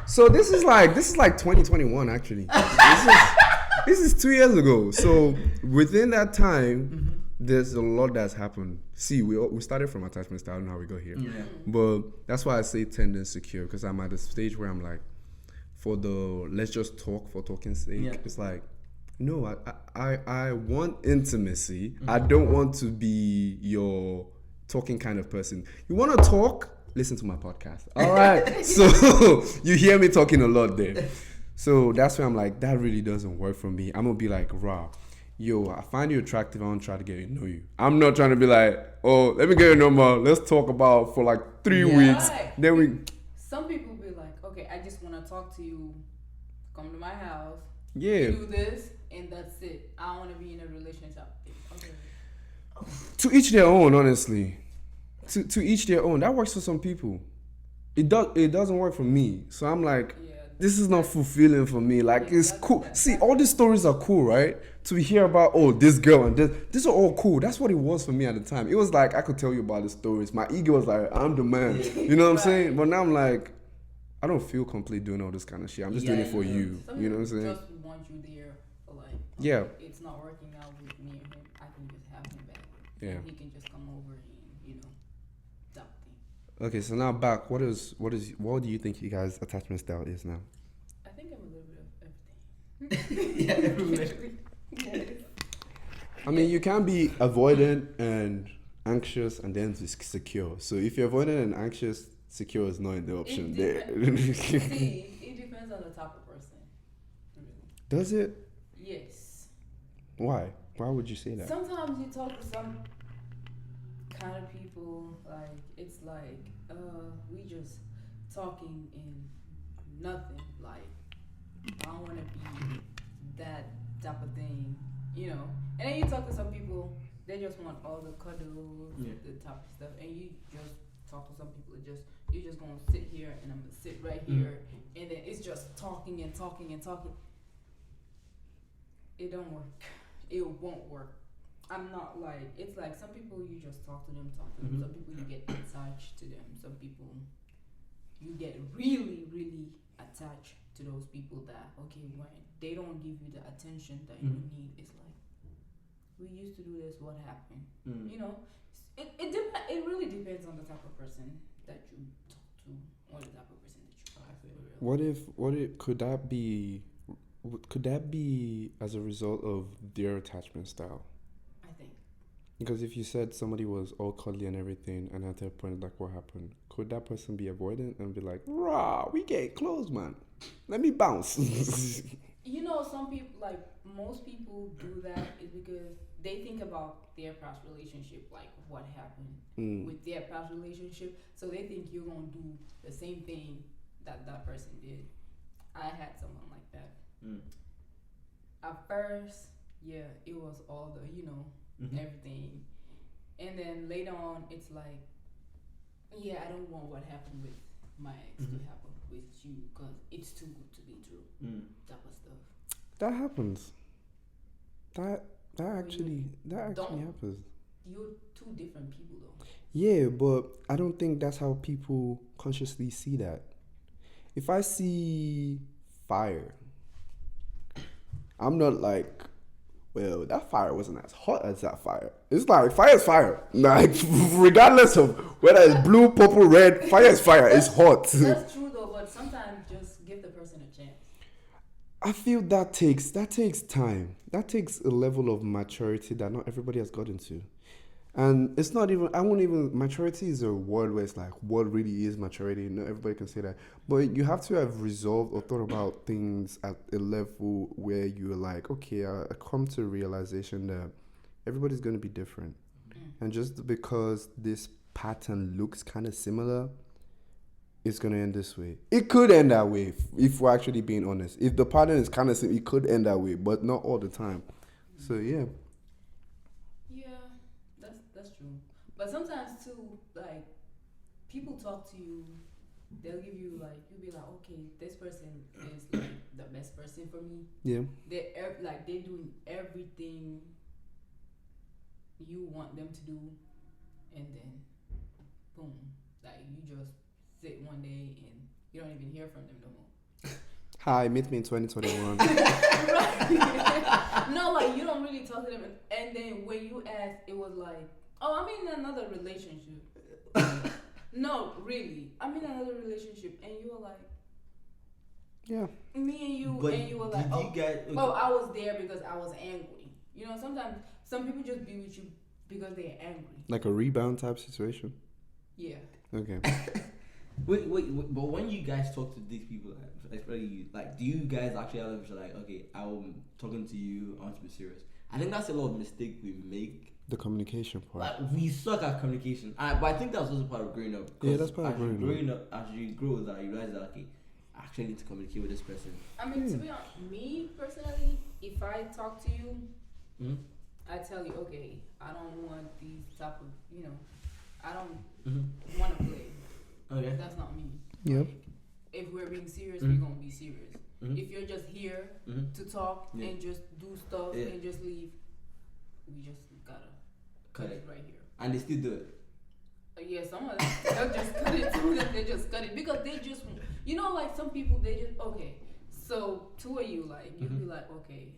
So this is like 2021 actually. This is 2 years ago. So within that time, there's a lot that's happened. See, we started from attachment style and how we got here. Yeah. But that's why I say tend insecure, because I'm at a stage where I'm like, for the let's just talk for talking's sake. Yeah. It's like, no, I want intimacy. I don't want to be your talking kind of person. You want to talk? Listen to my podcast. All right. So you hear me talking a lot there. So that's where I'm like, that really doesn't work for me. I'm gonna be like, raw. Yo, I find you attractive. I want to try to get to know you. I'm not trying to be like, oh, let me get your number. Let's talk about for like 3 weeks. Right. Then we, Some people be like, okay, I just want to talk to you. Come to my house. yeah. Do this, and that's it. I don't want to be in a relationship. Okay. To each their own, honestly. To each their own. That works for some people. It doesn't work for me. So I'm like, Yeah. this is not fulfilling for me. Like, Yeah, it's that's- cool. that's- See, all these stories are cool, right? To hear about, oh, this girl and this. These are all cool. That's what it was for me at the time. It was like, I could tell you about the stories. My ego was like, I'm the man. You know what I'm Right. saying? But now I'm like, I don't feel complete doing all this kind of shit. I'm just doing it for Yeah. you. Some You know what I'm people saying? just want you there for like, Yeah. it's not working out with me and him. I can just have him back. Yeah. He can just come over and, that thing. Okay, so now back. What do you think you guys' attachment style is now? I think I'm a little bit of everything. Yeah, everywhere. I mean, you can be avoidant and anxious and then secure. So if you're avoidant and anxious, secure is not in the option there. See, it depends on the type of person. Really. Does it? Yes. Why? Why would you say that? Sometimes you talk to some kind of people, like, it's like, we just talking and nothing. Like, I don't want to be that type of thing, And then you talk to some people, they just want all the cuddles, the type of stuff, and you just talk to some people, you're just gonna sit here and I'm gonna sit right here, and then it's just talking and talking and talking. It don't work. It won't work. I'm not like, it's like some people you just talk to them. Some people you get attached to them. Some people you get really, really attached to those people that, okay, when they don't give you the attention that you need, it's like, we used to do this, what happened? It really depends on the type of person that you talk to or the type of person that you talk to. What if could that be as a result of their attachment style? I think. Because if you said somebody was all cuddly and everything, and at that point, like, what happened? Could that person be avoidant and be like, rah, we get close, man. Let me bounce. Some people, like, most people do that is because they think about their past relationship, like what happened with their past relationship. So they think you're going to do the same thing that person did. I had someone like that. At first, yeah, it was all the, everything. And then later on, it's like, yeah, I don't want what happened with my ex to happen with you because it's too good to be true. Type of stuff. That happens. That actually happens. You're two different people though. Yeah, but I don't think that's how people consciously see that. If I see fire, I'm not like, well, that fire wasn't as hot as that fire. It's like, fire is fire. Like, regardless of whether it's blue, purple, red, fire is fire. It's hot. That's true though, but sometimes just give the person a chance. I feel that takes time. That takes a level of maturity that not everybody has gotten to. And it's not even, maturity is a word where it's like, what really is maturity? Not everybody can say that. But you have to have resolved or thought about things at a level where you're like, okay, I come to a realization that everybody's going to be different. And just because this pattern looks kind of similar, it's going to end this way. It could end that way if we're actually being honest. If the pattern is kind of similar, it could end that way, but not all the time. So, yeah. That's true. But sometimes too, like, people talk to you, they'll give you like, you'll be like, okay, this person is like the best person for me. Yeah. They're doing everything you want them to do, and then boom, like you just sit one day and you don't even hear from them no more. Hi, meet me in 2021. Right. No, like you don't really talk to them, and then when you ask, it was like, oh, I'm in another relationship. No, really, I'm in another relationship, and you were like, Yeah. me and you, But and you were like, did oh, you guys? Okay. oh, I was there because I was angry. You know, sometimes some people just be with you because they're angry. Like a rebound type situation. Yeah. Okay. Wait, but when you guys talk to these people, especially you, like, do you guys actually have a like, okay, I'm talking to you, I want to be serious? I think that's a lot of mistake we make. The communication part. Like, we suck at communication, but I think that's also part of growing up. 'Cause Yeah, that's part of growing up. As you grow, that you realize that okay, I actually need to communicate with this person. I mean, to be honest, me personally, if I talk to you, Mm-hmm. I tell you, okay, I don't want these type of, you know, I don't Mm-hmm. want to play. Okay. That's not me. Yep. Like, if we're being serious, Mhm. we're gonna be serious. Mhm. If you're just here Mm-hmm. to talk Yeah. and just do stuff Yeah. and just leave, we just gotta cut it right here. And they still do it. Yeah, some of them they'll just cut it. Some of them they just cut it because they just, you know, like some people they just okay. So two of you like you'd be like, okay,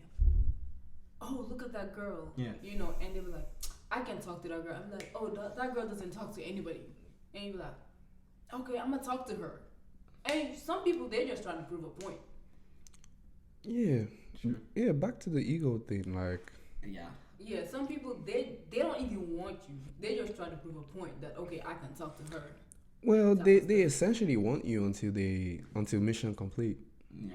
oh look at that girl, Yeah. you know, and they be like, I can talk to that girl. I'm like, oh that girl doesn't talk to anybody, and you be like, okay, I'm gonna talk to her. And some people they're just trying to prove a point. Yeah. Sure. Yeah, back to the ego thing. Like, Yeah. Yeah, some people they don't even want you. They just trying to prove a point that okay, I can talk to her. well, they essentially want you until mission complete. Yeah.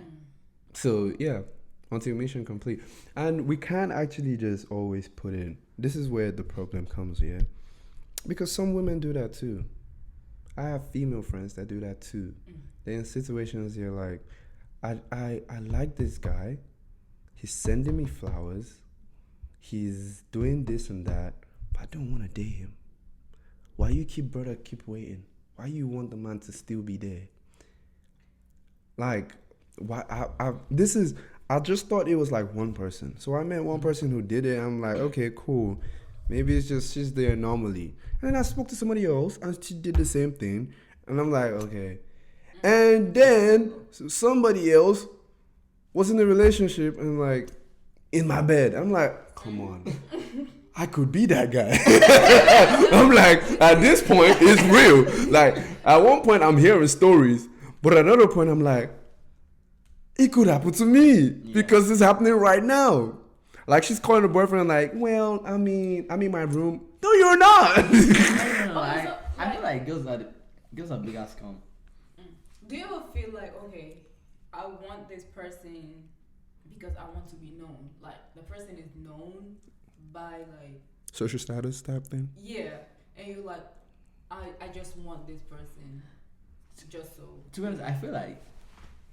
So yeah, until mission complete, and we can't actually just always put in. This is where the problem comes, yeah, because some women do that too. I have female friends that do that too. They're in situations you're like, I like this guy. He's sending me flowers. He's doing this and that, but I don't want to date him. Why you keep waiting? Why you want the man to still be there? Like, why? I just thought it was like one person. So I met one person who did it. I'm like, okay, cool. Maybe it's just she's the anomaly. And then I spoke to somebody else and she did the same thing. And I'm like, okay. And then somebody else was in a relationship and like in my bed. I'm like, come on. I could be that guy. I'm like, at this point, it's real. Like, at one point, I'm hearing stories. But at another point, I'm like, it could happen to me because it's happening right now. Like, she's calling her boyfriend like, well, I'm in my room. No, you're not. No, Okay, so, I feel like girls are big ass scum. Do you ever feel like, okay, I want this person because I want to be known? Like, the person is known by, like, Social status type thing. yeah, and you're like, I just want this person to just so. To be honest, I feel like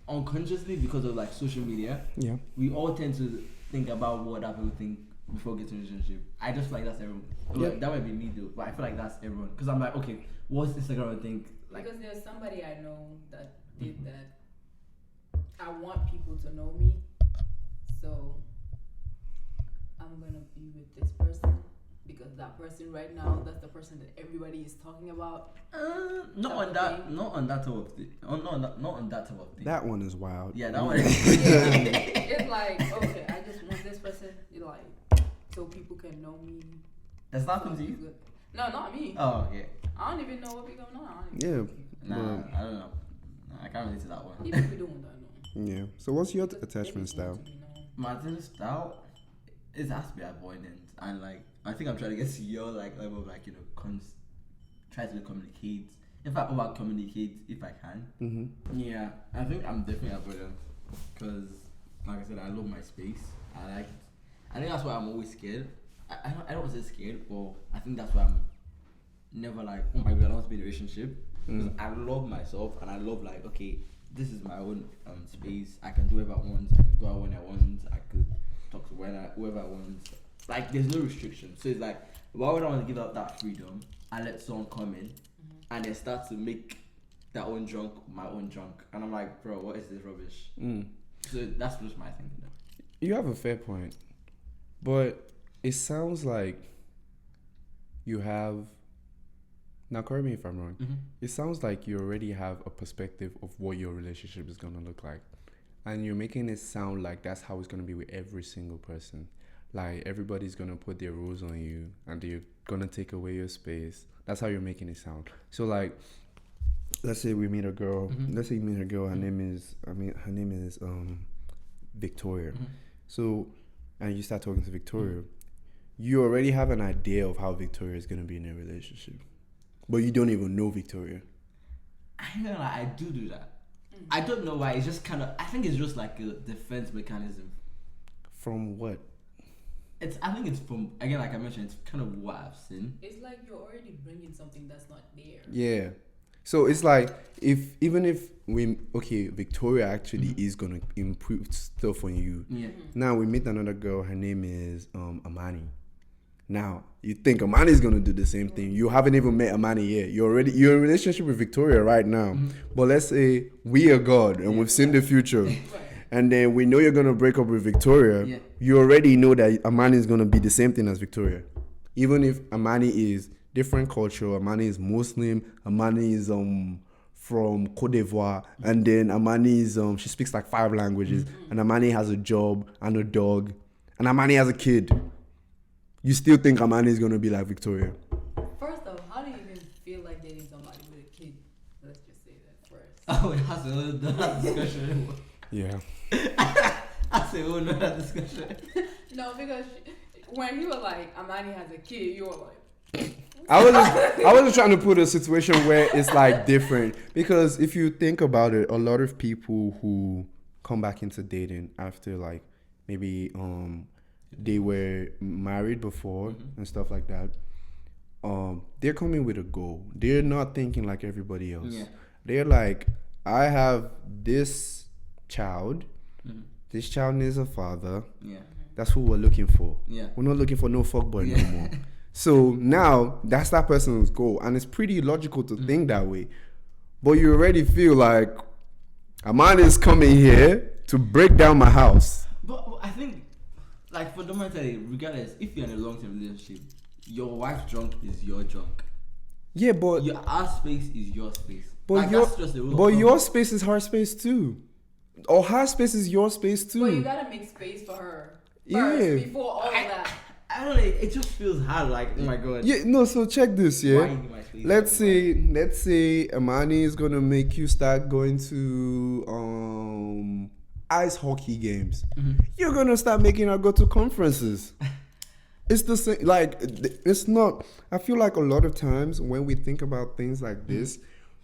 unconsciously because of like social media, Yeah. we all tend to think about what other people think before getting into a relationship. I just feel like that's everyone. Like, Yeah. that might be me though, but I feel like that's everyone. Because I'm like, okay, what's Instagram think? Like, Because there's somebody I know that did that. I want people to know me, so I'm gonna be with this person because that person right now, that's the person that everybody is talking about. not on that type of thing. Not on that type of thing. That one is wild. Yeah, that one. Yeah, it's like, okay, I just want this person, like, so people can know me. That's not happened to you? Good. No, not me. Oh, okay. I don't even know what be going on. Yeah. Nah, but- I don't know. Nah, I can't relate to that one. Even if we don't, I know. yeah. So what's your Because attachment they just want style? to be known. My attachment style it has to be avoidant, and like I think I'm trying to get to your like level of like try to communicate. In fact, over communicate if I can. Mm-hmm. Yeah, I think I'm definitely avoidant because, like I said, I love my space. I think that's why I'm always scared. I don't want to say scared, but I think that's why I'm never like, oh my god, I don't want to be in a relationship. Because I love myself and I love like, okay, this is my own space. I can do whatever I want. I can go out when I want. I could talk to whoever I want. Like, there's no restriction. So it's like, why would I want to give up that freedom and let someone come in and then start to make their own drunk my own drunk? And I'm like, bro, what is this rubbish? So that's just my thing. You have a fair point, but it sounds like you have. Now, correct me if I'm wrong. It sounds like you already have a perspective of what your relationship is gonna look like, and you're making it sound like that's how it's gonna be with every single person. Like everybody's gonna put their rules on you, and they're gonna take away your space. That's how you're making it sound. So like, let's say we meet a girl. Mhm. Let's say you meet a girl. Her name is Victoria. Mhm. So, and you start talking to Victoria, you already have an idea of how Victoria is gonna be in a relationship, but you don't even know Victoria. I know I do that. I don't know why. It's just kind of. I think it's just like a defense mechanism. From what? I think it's from, again, like I mentioned, it's kind of what I've seen. It's like you're already bringing something that's not there. Yeah. So it's like if Victoria actually is gonna improve stuff on you. Yeah. Now we meet another girl. Her name is Amani. Now you think Amani is gonna do the same thing. You haven't even met Amani yet. You're in a relationship with Victoria right now. But let's say we are God and we've seen the future. Right. And then we know you're gonna break up with Victoria. Yeah. You already know that Amani is gonna be the same thing as Victoria, even if Amani is different culture. Amani is Muslim. Amani is from Cote d'Ivoire, and then Amani is she speaks like 5 languages, and Amani has a job and a dog, and Amani has a kid. You still think Amani is gonna be like Victoria? First off, how do you even feel like dating somebody with a kid? Let's just say that first. Oh, that's another discussion. Yeah. That's a whole nother discussion. No, because when you were like, Amani has a kid, you were like, I was just trying to put a situation where it's like different, because if you think about it, a lot of people who come back into dating after like maybe they were married before and stuff like that, they're coming with a goal. They're not thinking like everybody else. Yeah. They're like, I have this child. This child needs a father. Yeah. That's who we're looking for. Yeah. We're not looking for no fuckboy no more. So now that's that person's goal, and it's pretty logical to think that way. But you already feel like Amani is coming here to break down my house. But I think, like, fundamentally, regardless, if you're in a long-term relationship, your wife's drunk is your drunk. Yeah, but Our space is your space. but Like, your that's just the rule of but thumb. your space is her space too, or her space is your space too. well, you gotta make space for her first Yeah. before all of that. I don't know. It just feels hard. Like, oh my god. Yeah, no. So check this. Why Yeah. you need my space? Let's say Amani is gonna make you start going to ice hockey games. You're gonna start making her go to conferences. It's the same. Like, it's not. I feel like a lot of times when we think about things like this,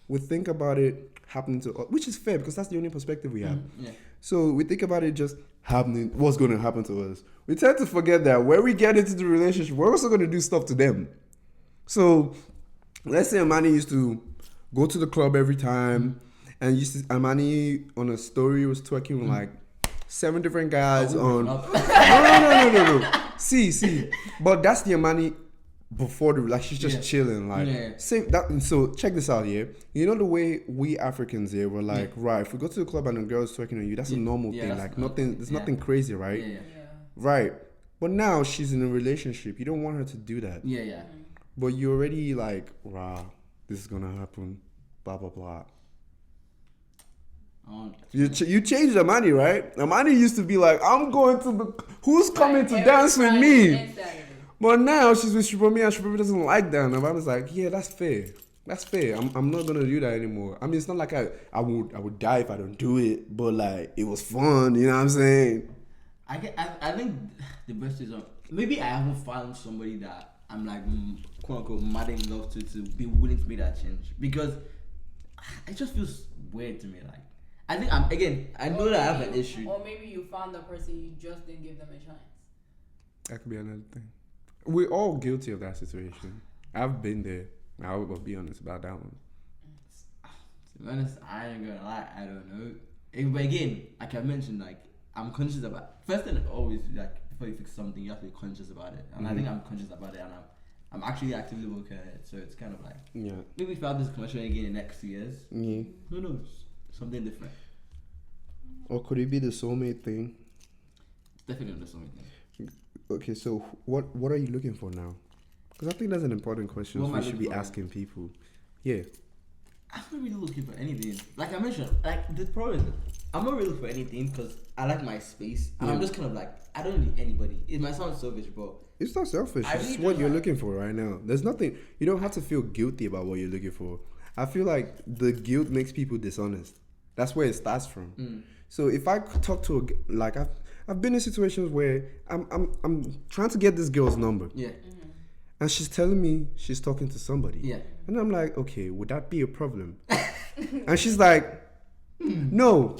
we think about it happening to us, which is fair because that's the only perspective we have. Yeah. So we think about it just happening, what's going to happen to us. We tend to forget that when we get into the relationship, we're also going to do stuff to them. So let's say Amani used to go to the club every time, and Amani on a story was twerking with like 7 different guys on. No. See. But that's the Amani before the, like, she's just chilling, like, say that. So check this out, yeah. You know the way we Africans here, we're like, right, if we go to the club and a girl's twerking on you, that's a normal thing. Like, nothing, there's nothing crazy, right? Yeah. Right. But now she's in a relationship. You don't want her to do that. Yeah. But you're already like, rah, this is gonna happen, blah blah blah. You changed Amani, right? Amani used to be like, I'm going to the, who's coming to dance with me? But now she's with Shubami and Shubami doesn't like that. And Amani's like, yeah, that's fair. That's fair. I'm not gonna do that anymore. I mean, it's not like I would die if I don't do it, but like, it was fun. You know what I'm saying? I think the best is maybe I haven't found somebody that I'm like quote unquote mad in love to be willing to make that change, because it just feels weird to me. Like, I think I know that I have an issue. Or maybe you found the person, you just didn't give them a chance. That could be another thing. We're all guilty of that situation. I've been there. I will be honest about that one. To be honest, I ain't gonna lie, I don't know. But again, like I mentioned, like, I'm conscious about, first thing always, like, before you fix something, you have to be conscious about it. And I think I'm conscious about it, and I'm actually actively working on it. So it's kind of like, maybe if I have this conversation again in the next 2 years, who knows? Something different. Or could it be the soulmate thing? Definitely not something. Okay, so what are you looking for now? Because I think that's an important question we should be asking people. Yeah. I'm not really looking for anything. Like I mentioned, like the problem is, I'm not really for anything because I like my space, and I'm Yeah. just kind of like I don't need anybody. It might sound selfish, but It's not selfish. I It's really what don't you're like- looking for right now. There's nothing. You don't have to feel guilty about what you're looking for. I feel like the guilt makes people dishonest. That's where it starts from. So if I could talk to like I've been in situations where I'm trying to get this girl's number, yeah, and she's telling me she's talking to somebody. yeah. And I'm like, okay, would that be a problem? And she's like, no.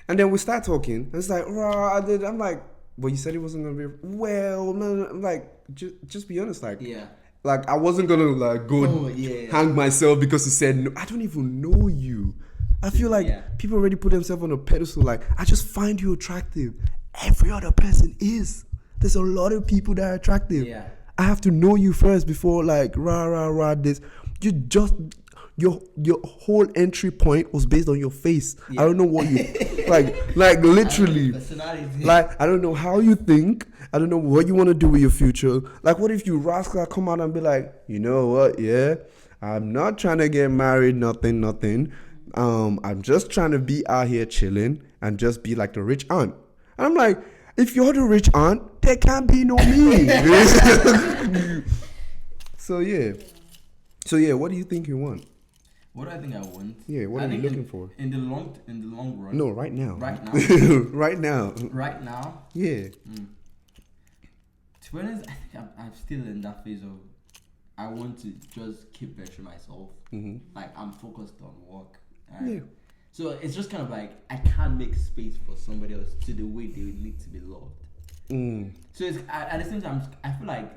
And then we start talking, and it's like, rah, I'm like, but you said it wasn't gonna be. Well, no. I'm like, just be honest, like, Yeah. like I wasn't gonna like go Oh, yeah. hang myself because you said no. I don't even know you. I feel like Yeah. people already put themselves on a pedestal. Like, I just find you attractive. Every other person is. There's a lot of people that are attractive. Yeah. I have to know you first before like rah this. You just your whole entry point was based on your face. Yeah. I don't know what you like literally. Personality. Like I don't know how you think. I don't know what you want to do with your future. Like what if you rascal come out and be like, you know what? Yeah, I'm not trying to get married. Nothing. I'm just trying to be out here chilling and just be like the rich aunt. And I'm like, if you're the rich aunt, there can't be no me. So yeah, what do you think you want? What do I think I want? Yeah, what I are you think looking for? in the long run? No, right now. Right now. Right now. Right now. Yeah. To be honest, I think I'm still in that phase of I want to just keep bettering myself. Like I'm focused on work. And Yeah. So it's just kind of like I can't make space for somebody else to the way they would need to be loved. So it's at the same time I feel like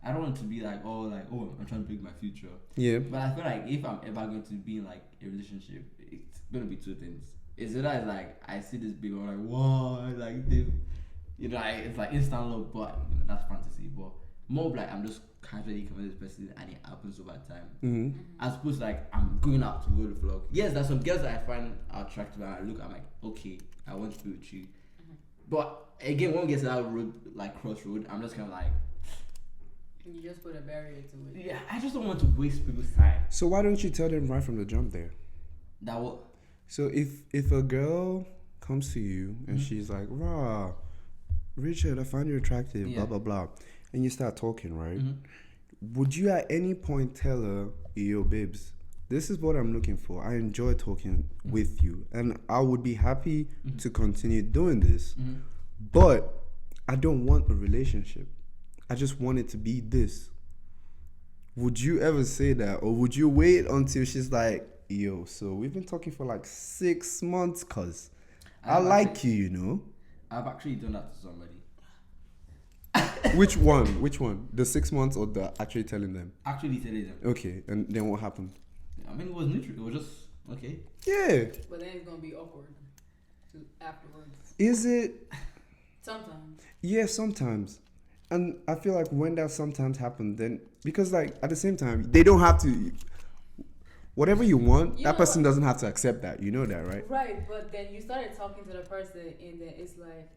I don't want to be like I'm trying to pick my future. Yeah. But I feel like if I'm ever going to be in like a relationship, it's gonna be two things. It's either like I see this big one like wow, like they, it's like instant love, but that's fantasy. But more of like I'm just casually coming to this person and it happens over time. As opposed to like I'm going out to go to vlog. Yes, there's some girls that I find attractive and I look, I'm like, okay, I want to be with you. But again, when we get to that road, like crossroad, I'm just kind of like, You just put a barrier to it. yeah, I just don't want to waste people's time. So why don't you tell them right from the jump there? That will. So if a girl comes to you and she's like, "Rah, Richard, I find you attractive," Yeah. blah blah blah, and you start talking, right? Would you at any point tell her, "Yo, babes, this is what I'm looking for. I enjoy talking with you, and I would be happy to continue doing this, but I don't want a relationship. I just want it to be this." Would you ever say that, or would you wait until she's like, "Yo, so we've been talking for like 6 months, cause I like you, you know"? I've actually done that to somebody. Which one? Which one? The 6 months or the actually telling them? Actually telling them. Okay, and then what happened? I mean, it was neutral. It was just okay. Yeah. But then it's gonna be awkward afterwards. Is it? Sometimes. Yeah, sometimes. And I feel like when that sometimes happens, then because like at the same time they don't have to. Whatever you want, You that know person what? doesn't have to accept that. You know that, right? Right, but then you started talking to the person and then it's like,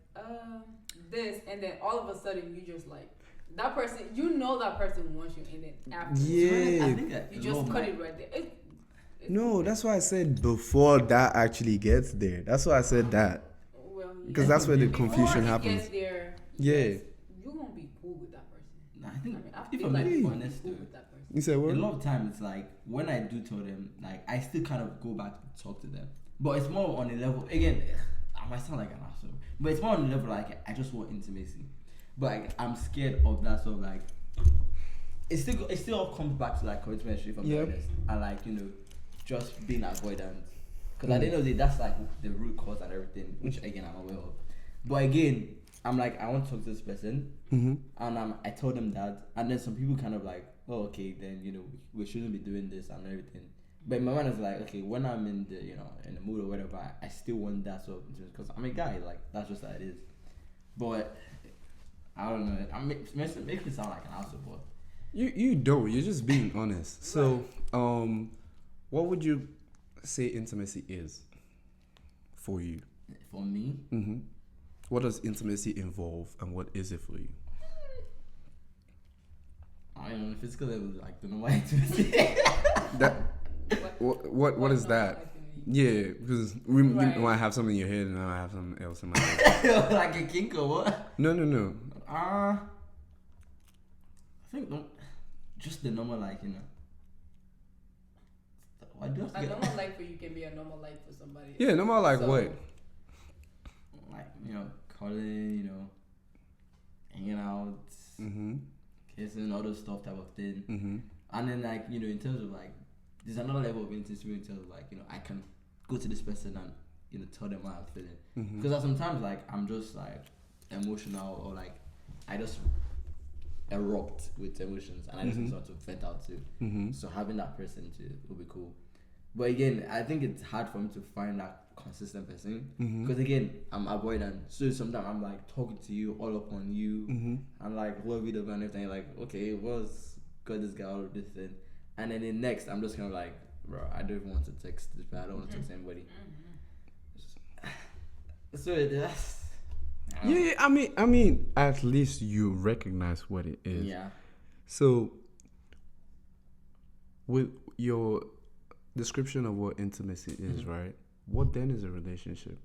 this, and then all of a sudden you just like that person, you know that person wants you, and then after Yeah. I think that you just cut it right there. It's No, that's why I said before that actually gets there. That's why I said that. well, Because yes. that's where the Before confusion it happens. gets there, Yeah. yes, you gonna be cool with that person. Nah, I think I if feel I'm like being you gonna be honest, cool though, with that person. You said a what? lot of times it's like when I do tell them, like I still kind of go back to talk to them, but it's more on a level. Again, I might sound like an asshole, but it's more on a level like I just want intimacy, but like I'm scared of that sort of like. It still all comes back to like commitment, if I'm being Yep. honest, and like just being avoidant. Because at the end of the day, that's like the root cause and everything, which again I'm aware of. But again, I'm like I want to talk to this person, and I told them that, and then some people kind of like, oh okay, then we shouldn't be doing this and everything. But my mind is like, okay, when I'm in the in the mood or whatever, I still want that sort of interest because I'm a guy, like that's just how it is. But I don't know, it makes me sound like an asshole, but You don't. You're just being honest. So, what would you say intimacy is for you? for me, What does intimacy involve, and what is it for you? I don't know, physical level, like the normal intimacy. That what is Not that? activity. Yeah, because you Right. might have something in your head and I might have something else in my head. Like a kink or what? No. I think just the normal Why do I have to A get normal life for you can be a normal life for somebody. Yeah, no matter like So- what. calling, hanging out, Mm-hmm. kissing, all those stuff type of thing. Mm-hmm. And then in terms of there's another level of intimacy in terms of I can go to this person and tell them how I'm feeling. Mm-hmm. Because sometimes I'm just emotional or I just erupt with emotions and I just Mhm. want to vent out too. Mm-hmm. So having that person too would be cool. But again, I think it's hard for me to find that consistent person Mm-hmm. because again, I'm avoidant. So sometimes I'm talking to you all up on you. Mm-hmm. I'm love you and everything. Okay, got this guy all of this thing, and then the next I'm just kind of bro, I don't even want to text this guy. I don't want to text anybody. So that's Yeah, I mean, at least you recognize what it is. yeah. So, with your description of what intimacy is, Mhm. right? What then is a relationship?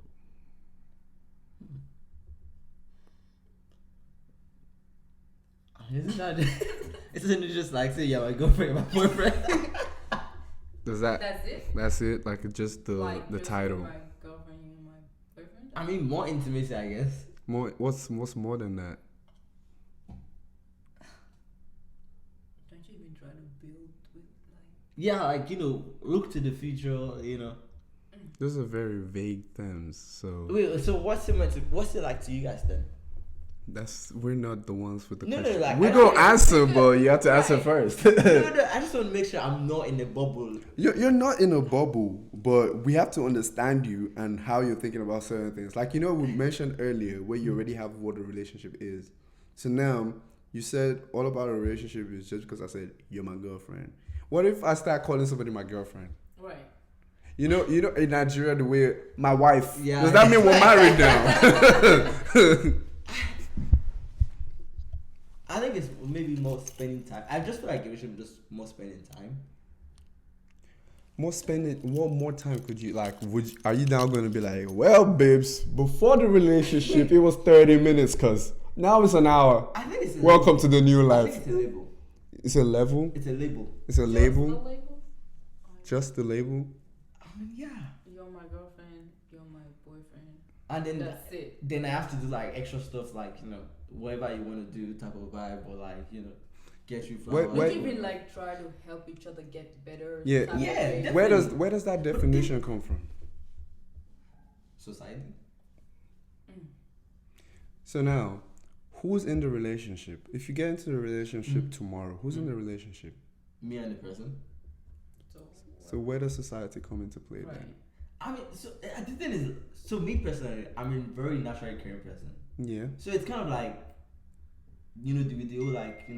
Isn't that? Isn't it just say my girlfriend, my boyfriend? Does that? That's it. That's it. Like it's just the Like, the just title. My girlfriend, you my boyfriend. I mean, more intimacy, I guess. More. What's more than that? Don't you even try to build with Yeah, look to the future. Those are very vague terms. So Wait, so what's it like to you guys then? we're not the ones with the No, no, question. I We're don't- gonna answer, but you have to answer Right. first. No, I just want to make sure I'm not in a bubble. You're not in a bubble, but we have to understand you and how you're thinking about certain things. We mentioned earlier where you already have what a relationship is. So now you said all about a relationship is just because I said you're my girlfriend. What if I start calling somebody my girlfriend? right. You know, in Nigeria, the way my wife. Yeah. Does that mean we're married now? I think it's maybe more spending time. I just feel like it should be just more spending time. What more time could you are you now going to be like, well, babes, before the relationship it was 30 minutes cuz now it's an hour. I think it's Welcome to the new I life. think it's a label. It's a level. It's a label. It's a Just label. the label? Just the label. I mean, yeah. You're my girlfriend. You're my boyfriend. And then That's it. then I have to do extra stuff whatever you want to do type of vibe or get you flowers. Where- Would you even try to help each other get better? Yeah. type of Yeah, way? definitely. Where does that definition come from? Society. So now, who's in the relationship? If you get into the relationship tomorrow, who's in the relationship? Me and the person. So where does society come into play Right. then? I mean, so the thing is, so me personally, I'm a very naturally caring person. Yeah. So it's kind of the whole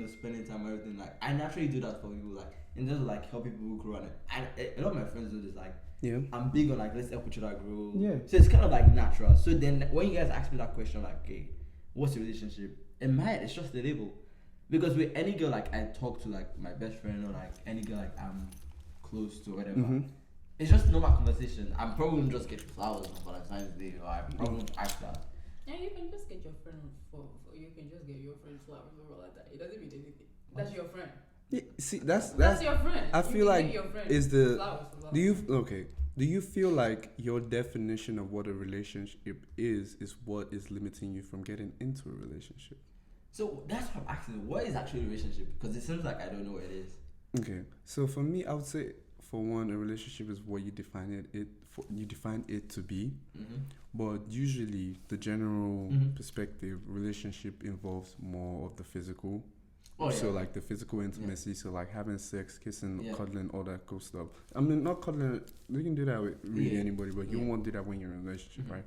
spending time and everything. I naturally do that for people, in terms of help people grow. And a lot of my friends do this. Yeah. I'm big on let's help each other grow. Yeah. So it's kind of natural. So then when you guys ask me that question, okay, what's your relationship? In my head, it's just a label. Because with any girl I talk to my best friend or any girl I'm close to, whatever. Mm-hmm. It's just normal conversation. I'm probably gonna just get flowers on Valentine's Day, or I'm probably gonna ask that. Yeah, you can just get your friend you can just get your friend flowers or like that. It doesn't mean anything. That's your friend. Yeah, see, that's That's your friend. I You feel can like get your friend is the flowers for do you feel like your definition of what a relationship is what is limiting you from getting into a relationship? So that's what I'm asking. What is actually a relationship? Because it seems like I don't know what it is. Okay, so for me, I would say, for one, a relationship is what you define it to be. Mm-hmm. But usually, the general Mhm. perspective, relationship involves more of the physical. Oh, So yeah. the physical intimacy, so having sex, kissing, Yeah. cuddling, all that cool stuff. I mean, not cuddling. You can do that with really Yeah. anybody, but you Yeah. won't do that when you're in a relationship, Mhm. right?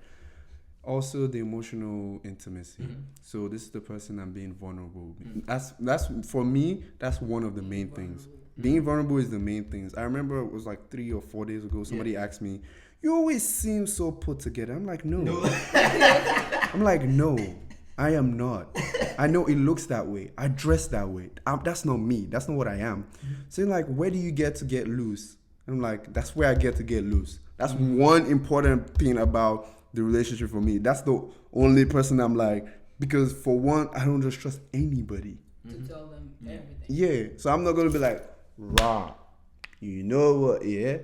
Also, the emotional intimacy. Mhm. So this is the person I'm being vulnerable. Mhm. That's for me. That's one of the main things. Being vulnerable is the main things. I remember it was 3 or 4 days ago. Somebody asked me, "You always seem so put together." I'm like, no. I'm like, no, I am not. I know it looks that way. I dress that way. That's not me. That's not what I am. So where do you get loose? And I'm like, that's where I get to get loose. That's one important thing about the relationship for me. That's the only person I'm like, because for one, I don't just trust anybody. To tell them everything. Yeah, so I'm not gonna be like, rah, you know what? Yeah,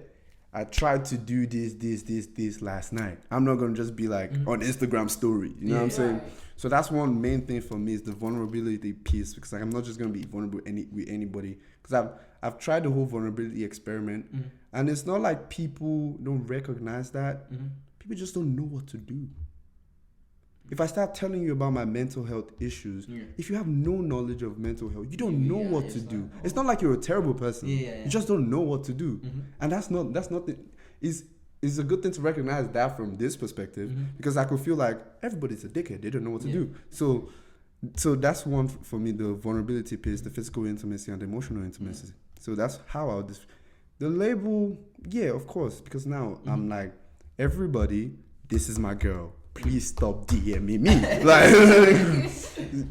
I tried to do this last night. I'm not gonna just be like on Instagram story. You know what I'm saying? Right. So that's one main thing for me is the vulnerability piece, because like I'm not just gonna be vulnerable with anybody, because I've tried the whole vulnerability experiment, and it's not like people don't recognize that. People just don't know what to do. If I start telling you about my mental health issues, if you have no knowledge of mental health, you don't know what to do. It's not like you're a terrible person. You just don't know what to do. And that's not the, it's a good thing to recognize that from this perspective, because I could feel like everybody's a dickhead. They don't know what to do. So that's one for me, the vulnerability piece, the physical intimacy and the emotional intimacy. So that's how I would the label, yeah, of course, because now I'm like, everybody, this is my girl. Please stop DMing me. Like,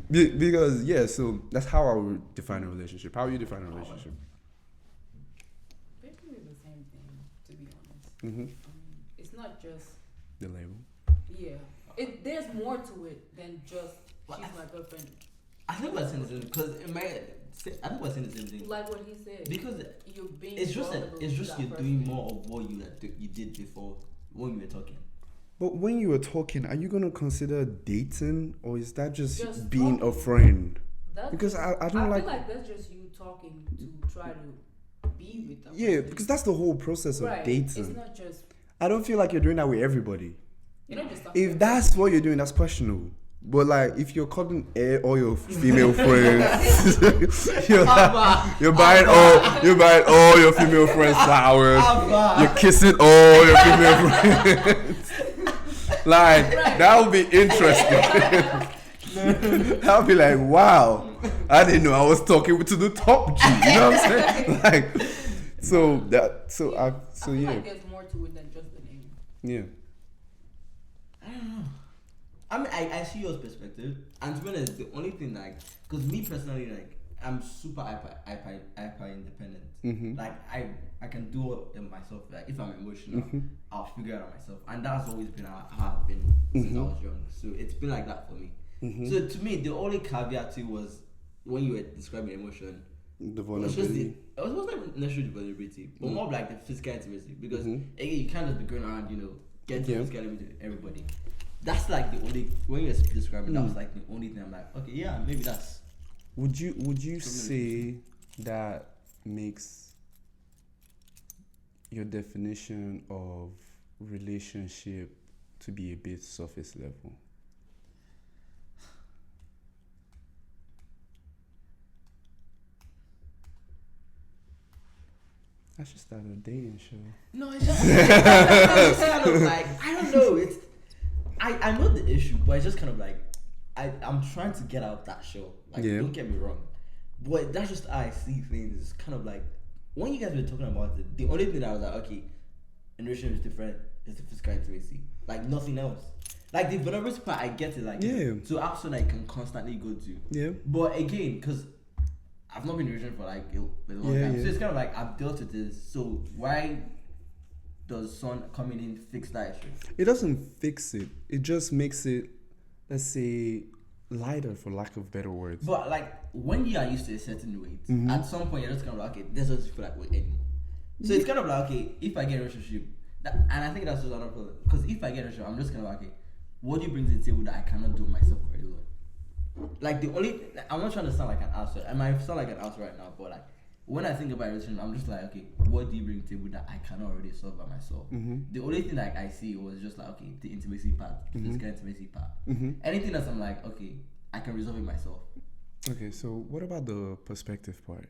because, yeah, so that's how I would define a relationship. How you define a relationship? Basically the same thing, to be honest. It's not just The label. there's more to it than just she's my girlfriend. I think we're saying the same thing, because in my, I think we're saying the same thing. Like what he said. Because you're being it's just vulnerable it's to just that you're person. doing more of what you did before when we were talking. But when you were talking, are you going to consider dating, or is that just being talking. a friend? That's Because just, I don't I like... feel like that's just you talking to try to be with them. Yeah, because that's the whole process of right. dating. It's not just I don't feel like you're doing that with everybody. you're not just talking. If that's what you're doing, that's questionable. But like, if you're calling all your female friends, you're buying all your female friends flowers. You're kissing all your female friends. Like, that would be interesting. That would be like, wow, I didn't know I was talking to the top G. You know what I'm saying? Like, I feel yeah, like there's more to it than just the name. yeah. I don't know. I mean, I see your perspective, and to be honest, the only thing like, because me personally, like, I'm super hyper independent. Like, I can do it myself. Like, if I'm emotional, I'll figure it out myself, and that's always been how I've been since I was young. So it's been like that for me. So to me, the only caveat to was when you were describing emotion. The It was vulnerability. not necessarily the vulnerability, but more of like the physical intimacy, because again, you can't just be going around, getting physical with everybody. That's like the only, when you're describing, that was like the only thing I'm like, okay, yeah, maybe that's. Would you say that makes your definition of relationship to be a bit surface level? I should start a dating show. No, it's just, it's just kind of like, I don't know, it's, I know the issue, but it's just kind of like, I'm trying to get out that show. Like, don't get me wrong. But that's just how I see things. It's kind of like, when you guys were talking about it, the only thing that I was like, okay, in relationship is different, is the physical intimacy. Like, nothing else. Like, the vulnerability part, I get it. Like, so absolutely, I can constantly go to. Yeah. But again, because I've not been in a relationship for like a long time. So it's kind of like, I've dealt with this. So why does Son coming in fix that issue? It doesn't fix it. It just makes it, let's say, lighter, for lack of better words. But like, when you are used to a certain weight, at some point you're just kind of like, okay, this doesn't feel like weight anymore. So it's kind of like, okay, if I get a relationship, and I think that's just another problem. Because if I get a relationship, I'm just kind of like, okay, what do you bring to the table that I cannot do myself very well? Like, the only, I'm not trying to sound like an ass. I might sound like an ass right now, but like, when I think about a relationship, I'm just like, okay, what do you bring to the table that I cannot already solve by myself? The only thing that I see was just like, okay, the intimacy part, the physical intimacy part. Anything else, I'm like, okay, I can resolve it myself. Okay, so what about the perspective part?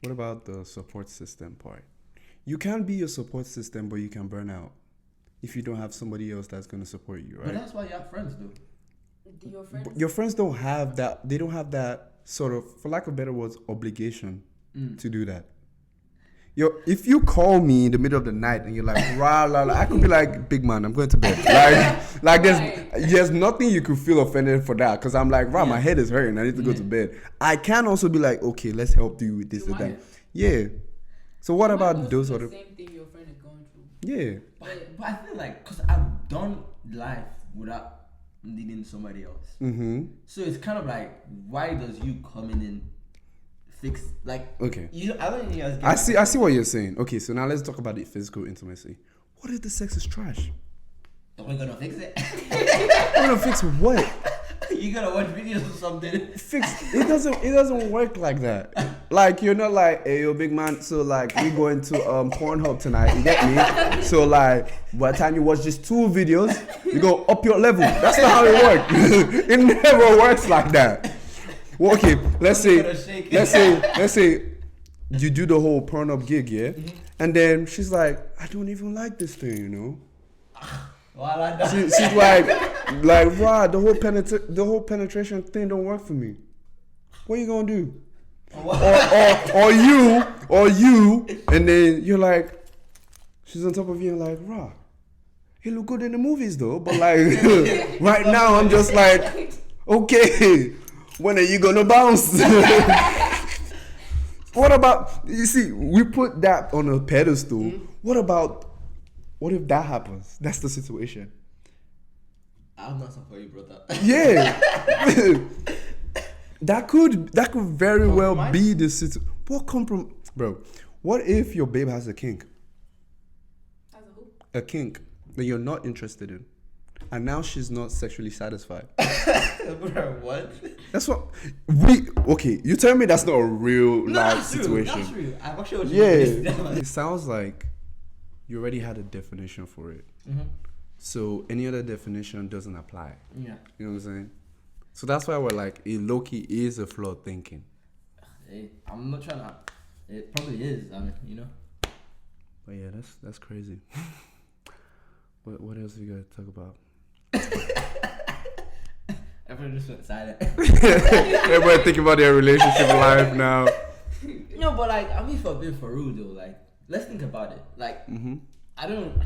What about the support system part? You can be a support system, but you can burn out if you don't have somebody else that's going to support you, right? But that's why you have friends, though. Do your friends? But your friends don't have that. They don't have that sort of, for lack of better words, obligation to do that. If you call me in the middle of the night and you're like, rah, la, la, I could be like, big man, I'm going to bed. Like there's nothing you could feel offended for that, because I'm like, rah, my head is hurting, I need to go to bed. I can also be like, okay, let's help you with this and that. Yeah. So what about those other? Same thing your Yeah. But I feel like, because I've done life without needing somebody else. Mm-hmm. So it's kind of like, why does you coming in fix, like, Okay. I don't think you guys get I see what you're saying. Okay, so now let's talk about the physical intimacy. What if the sex is trash? We're gonna fix it. We're gonna fix what? You gotta watch videos or something. Fix it doesn't work like that. Like you're not like, hey yo big man, so like we going to Pornhub tonight, you get me? So like by the time you watch just 2 videos, you go up your level. That's not how it works. It never works like that. Well, okay, let's say you do the whole Pornhub gig, yeah? Mm-hmm. And then she's like, I don't even like this thing, you know? She's She's like, wow, the whole penetration thing don't work for me. What are you gonna do? or you, and then you're like, she's on top of you and like, rah, he look good in the movies though, but like, right now I'm just like, okay, when are you gonna bounce? What about, you see, we put that on a pedestal. Mm-hmm. What if that happens? That's the situation. I'm not surprised you brought that. Yeah. that could very well Compromise? be the situation. Bro, what if your babe has a kink? As a who? A kink that you're not interested in. And now she's not sexually satisfied. Bro, what? That's what okay, you tell me that's not a real life situation. That's true. I've actually watched Yeah. It sounds like you already had a definition for it. Mm-hmm. So any other definition doesn't apply. Yeah. You know what I'm saying? So that's why we're like, it low-key is a flawed thinking. Hey, I'm not trying to. It probably is. I mean, you know. But yeah, that's crazy. What else we gotta talk about? Everyone just went silent. Everybody think about their relationship life now. No, but like, I mean, for being for real though, like, let's think about it. Like, I don't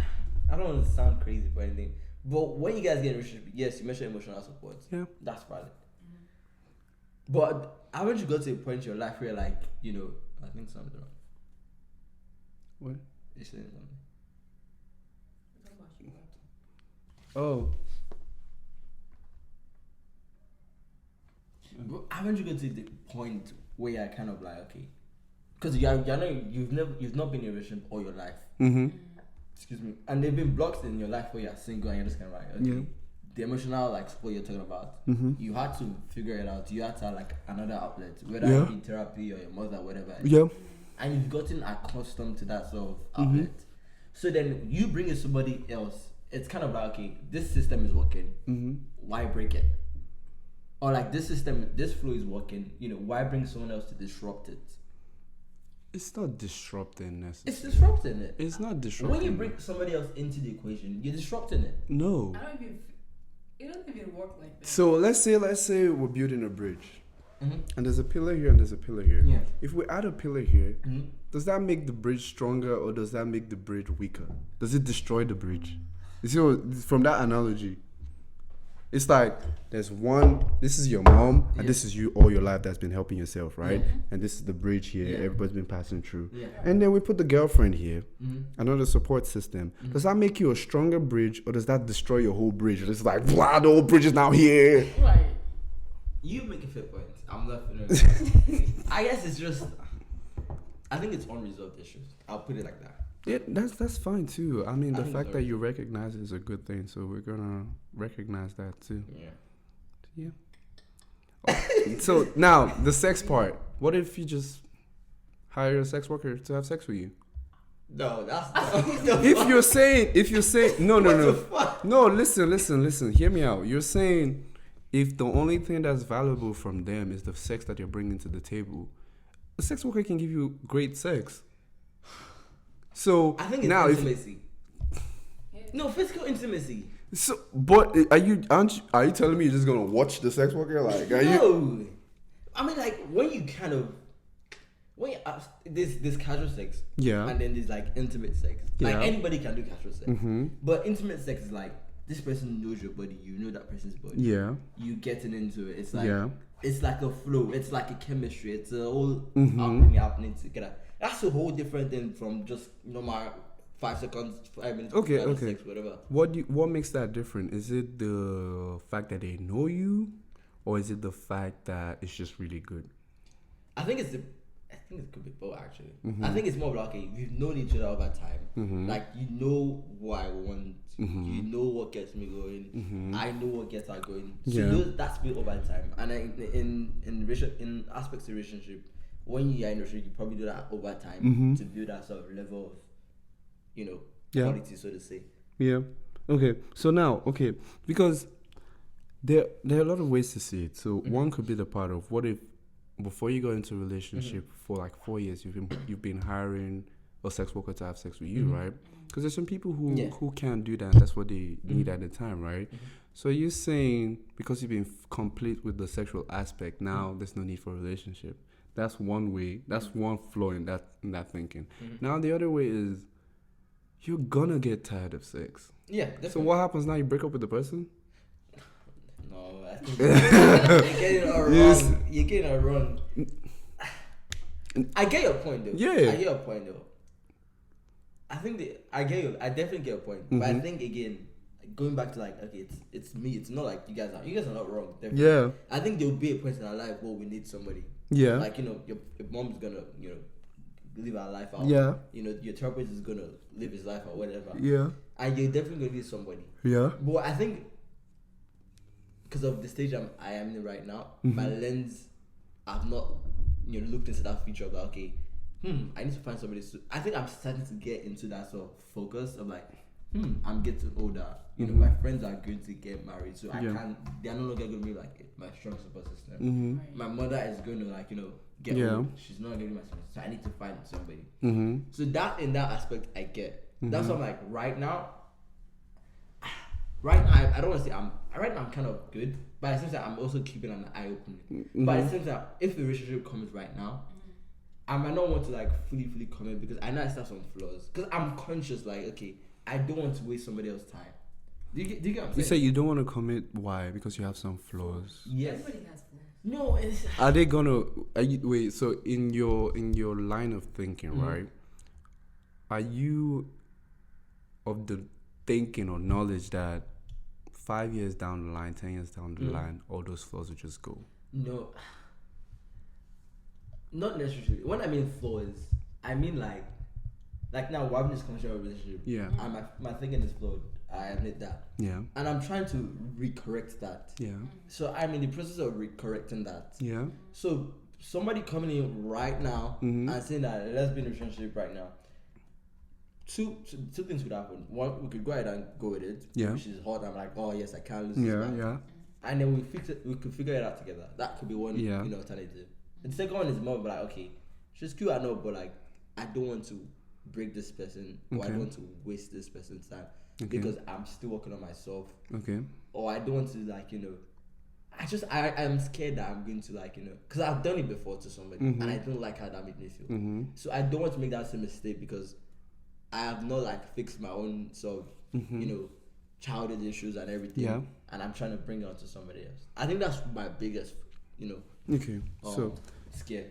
want to sound crazy or anything, but when you guys get in a relationship, yes, you mentioned emotional support. Yeah. That's valid. But haven't you got to a point in your life where, like, you know, I think something's wrong. What? You're saying something. Oh. But haven't you got to the point where you're kind of like, okay, because you've not been in a relationship all your life. Mm-hmm. Excuse me. And they've been blocks in your life where you're single and you're just kind of like, okay, Yeah. the emotional like support you're talking about, Mm-hmm. you had to figure it out. You had to have like another outlet, whether Yeah. it be therapy or your mother, whatever. Yeah. And you've gotten accustomed to that sort of Mm-hmm. outlet. So then you bring in somebody else. It's kind of like, okay, this system is working. Mm-hmm. Why break it? Or like this system, this flow is working. You know, why bring someone else to disrupt it? It's not disrupting necessarily. It's disrupting it. It's not disrupting. When you bring somebody else into the equation, you're disrupting it. No. It doesn't even work like that. So let's say we're building a bridge. Mm-hmm. And there's a pillar here and there's a pillar here. Yeah. If we add a pillar here, Mm-hmm. does that make the bridge stronger or does that make the bridge weaker? Does it destroy the bridge? You see, from that analogy, it's like there's one, this is your mom, and this is you all your life that's been helping yourself, right? Yeah. And this is the bridge here, Yeah. everybody's been passing through. Yeah. And then we put the girlfriend here, Mm-hmm. another support system. Does that make you a stronger bridge or does that destroy your whole bridge? It's like, blah, the whole bridge is now here. Right. You make a fair point. I'm not. I guess it's just. I think it's unresolved issues. I'll put it like that. Yeah, that's fine too. I mean, I the think fact it's that you recognize it is a good thing, so we're gonna recognize that too. Yeah. Yeah. So now the sex part. What if you just hire a sex worker to have sex with you? No, that's. If you're saying no, listen. Hear me out. You're saying if the only thing that's valuable from them is the sex that you're bringing to the table, a sex worker can give you great sex. So I think it's now intimacy. No, physical intimacy. So, but are you telling me you're just gonna watch the sex worker? Like, are you? No. I mean, like when you there's casual sex, Yeah. and then there's like intimate sex. Like Yeah. anybody can do casual sex, Mm-hmm. but intimate sex is like this person knows your body, you know that person's body. Yeah. You getting into it. It's like Yeah. it's like a flow. It's like a chemistry. It's a whole Mhm. happening together. That's a whole different thing from just normal 5 seconds, 5 minutes, Okay, five, okay. 6, whatever. What makes that different? Is it the fact that they know you, or is it the fact that it's just really good? I think it could be both actually. Mm-hmm. I think it's more like, okay, we've known each other over time. Mm-hmm. Like, you know what I want. Mhm. You know what gets me going. Mhm. I know what gets her going. So Yeah. that's built over time. And in aspects of relationship, when you're in a relationship, you probably do that over time Mhm. to build that sort of level of, Yeah. quality, so to say. Yeah. Okay. So now, okay, because there are a lot of ways to see it. So one could be the part of what if before you go into a relationship for like 4 years you've been hiring a sex worker to have sex with you, right? Because there's some people who can't do that. And that's what they need at the time, right? So you're saying because you've been complete with the sexual aspect, now there's no need for a relationship. That's one way. That's one flaw in that thinking. Now the other way is you're gonna get tired of sex. Yeah, definitely. So what happens now? You break up with the person? No, I think you're getting it all wrong. Yes. You're getting it wrong. I get your point though. Yeah. I get your point though. I definitely get your point. But I think again, going back to like, okay, it's me. It's not like you guys are not wrong. Definitely. Yeah. I think there will be a point in our life where we need somebody. Yeah. Like, your mom's gonna, live her life out. Yeah. Your therapist is gonna live his life or whatever. Yeah. And you're definitely gonna need somebody. Yeah. But I think because of the stage I am in right now, my lens, I've not looked into that feature of like, okay, I need to find somebody. I think I'm starting to get into that sort of focus of like, I'm getting older. My friends are going to get married, so they're no longer going to be like my strong support system. Mm-hmm. My mother is going to like get old. She's not going to be my support system, so I need to find somebody. Mm-hmm. So that in that aspect I get. That's what I'm like right now. Right now, I don't want to say right now I'm kind of good, but at the same time I'm also keeping an eye open. But at the same time, if the relationship comes right now, I might not want to like fully commit because I know I still have some flaws. Because I'm conscious, like, okay, I don't want to waste somebody else's time. Do you get what I'm saying? You say you don't want to commit. Why? Because you have some flaws. Yes. Everybody has flaws. No, it's Are they gonna? Wait. So in your line of thinking, right? Are you of the thinking or knowledge that 5 years down the line, 10 years down the line, all those flaws will just go? no. Not necessarily. When I mean flaws, I mean like now we're having this conventional relationship. Yeah. And my thinking is flawed. I admit that. Yeah. And I'm trying to recorrect that. Yeah. So I'm in the process of recorrecting that. Yeah. So somebody coming in right now and saying that let's be in a relationship right now. Two things could happen. One, we could go ahead and go with it. Yeah. Which is hot. I'm like, oh yes, I can't lose this Yeah. man. Yeah. And then we could figure it out together. That could be one alternative. And the second one is more of like, okay, she's cute, I know, but like I don't want to break this person or I don't want to waste this person's time because I'm still working on myself. Okay. Or I don't want to like, I'm scared that I'm going to like, because I've done it before to somebody and I don't like how that made me feel. So I don't want to make that same mistake because I have not like fixed my own sort of, childhood issues and everything. Yeah. And I'm trying to bring it onto somebody else. I think that's my biggest, Okay. So scare.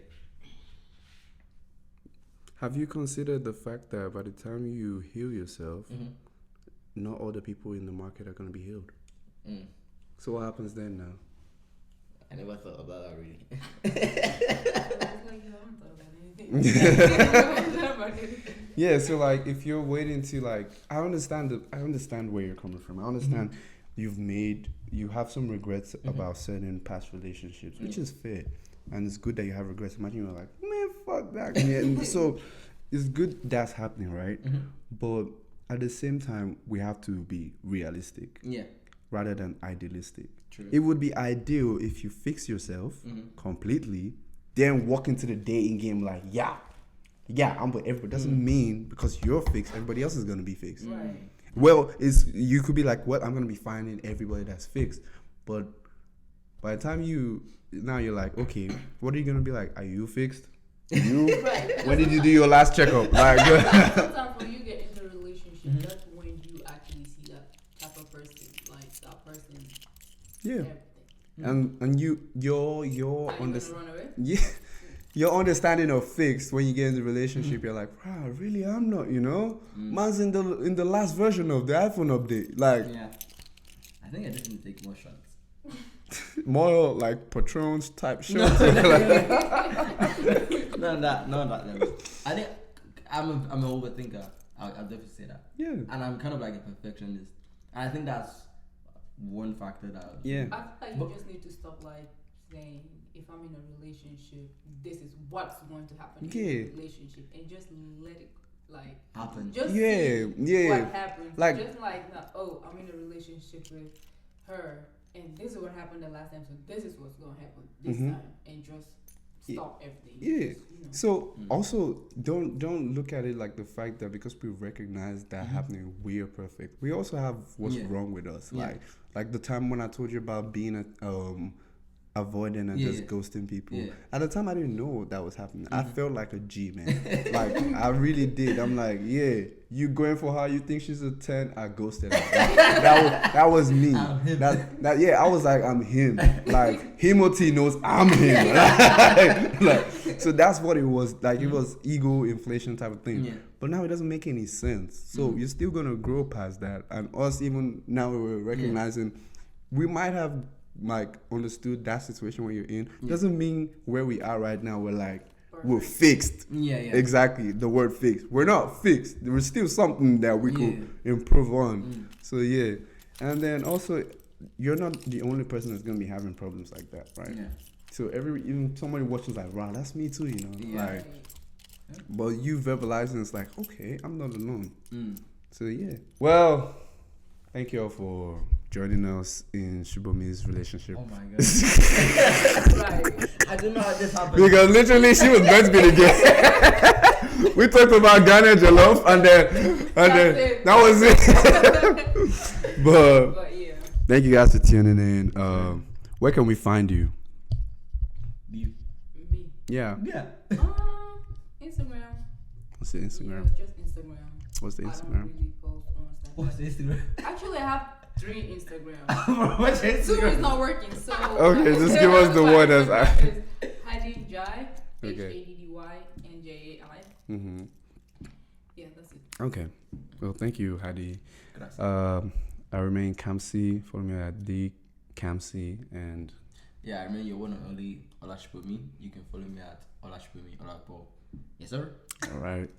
have you considered the fact that by the time you heal yourself, not all the people in the market are going to be healed? So what happens then now? I never thought about that really. It's like you haven't thought about anything. You haven't thought about anything. Yeah, so like if you're waiting to like I understand where you're coming from. I understand you have some regrets about certain past relationships, which is fair. And it's good that you have regrets. Imagine you're like, man, fuck that. And so it's good that's happening, right? But at the same time, we have to be realistic. Yeah. Rather than idealistic. True. It would be ideal if you fix yourself completely, then walk into the dating game like, yeah, I'm with everybody. Doesn't mean because you're fixed, everybody else is gonna be fixed. Right. Well, you could be like, well, I'm gonna be finding everybody that's fixed, but by the time you're like, okay, what are you gonna be like? Are you fixed? You? Right. When did you do your last checkup? Like, Sometimes when you get into a relationship, that's when you actually see that type of person, like that person. yeah. Everything. And you're Are you on gonna this. run away? Yeah, your understanding of fixed when you get in the relationship, you're like, wow, really, I'm not, you know? Man's in the last version of the iPhone update. Like, Yeah. I think I just need to take more shots. more like Patrons type shit. No, that level. I think I'm an overthinker. I'll definitely say that. Yeah. And I'm kind of like a perfectionist. And I think that's one factor that. Yeah. I feel like you just need to stop like saying, if I'm in a relationship, this is what's going to happen in the relationship, and just let it like Happen. Just Yeah, see yeah. what happens. Like- just like not, oh, I'm in a relationship with her, and this is what happened the last time, so this is what's gonna happen this Mhm. time, and just stop everything. Yeah. Just, you know. So also don't look at it like the fact that because we recognize that happening, we are perfect. We also have what's Yeah. wrong with us. Yeah. Like the time when I told you about being avoiding and just Yeah. ghosting people. Yeah. At the time I didn't know that was happening. I felt like a G, man. Like I really did. I'm like, yeah, you going for her, you think she's a 10, I ghosted her. That was me. I'm him. That yeah, I was like, I'm him. Like Himoti knows I'm him. like, so that's what it was. Like it was ego inflation type of thing. Yeah. But now it doesn't make any sense. So you're still gonna grow past that. And us even now we're recognizing we might have like understood that situation where you're in. Doesn't mean where we are right now we're like we're fixed. Yeah. Exactly, the word fixed. We're not fixed. There is still something that we could improve on. So yeah. And then also you're not the only person that's gonna be having problems like that, right? Yeah. So even somebody watching like, wow, that's me too, you know. Yeah. Like but you verbalizing it's like, okay, I'm not alone. So yeah. Well, thank you all for joining us in Shubomi's relationship. Oh my god. Right. I don't know how this happened. Because literally she was meant to be the guest. We talked about Ghana Jollof and then it. that was it. But But yeah. thank you guys for tuning in. Where can we find you? You. Me. Yeah. Yeah. Instagram. What's the Instagram? Yeah, just Instagram. What's the I don't Instagram? really post on Snapchat. What's the Instagram? Actually, I have 3 Instagrams. What's the 2 is Instagram? not working, so Okay, just give us the one that's Hadi Jai, Okay. HADDYNJAI. Mm-hmm. Yeah, that's it. Okay. Well, thank you, Hadi. Gracias. I remain Kamsi. Follow me at the Kamsi and Yeah, I remember your one and only Olashipumi. You can follow me at Olashipumi Olakpo. Yes, sir. all right.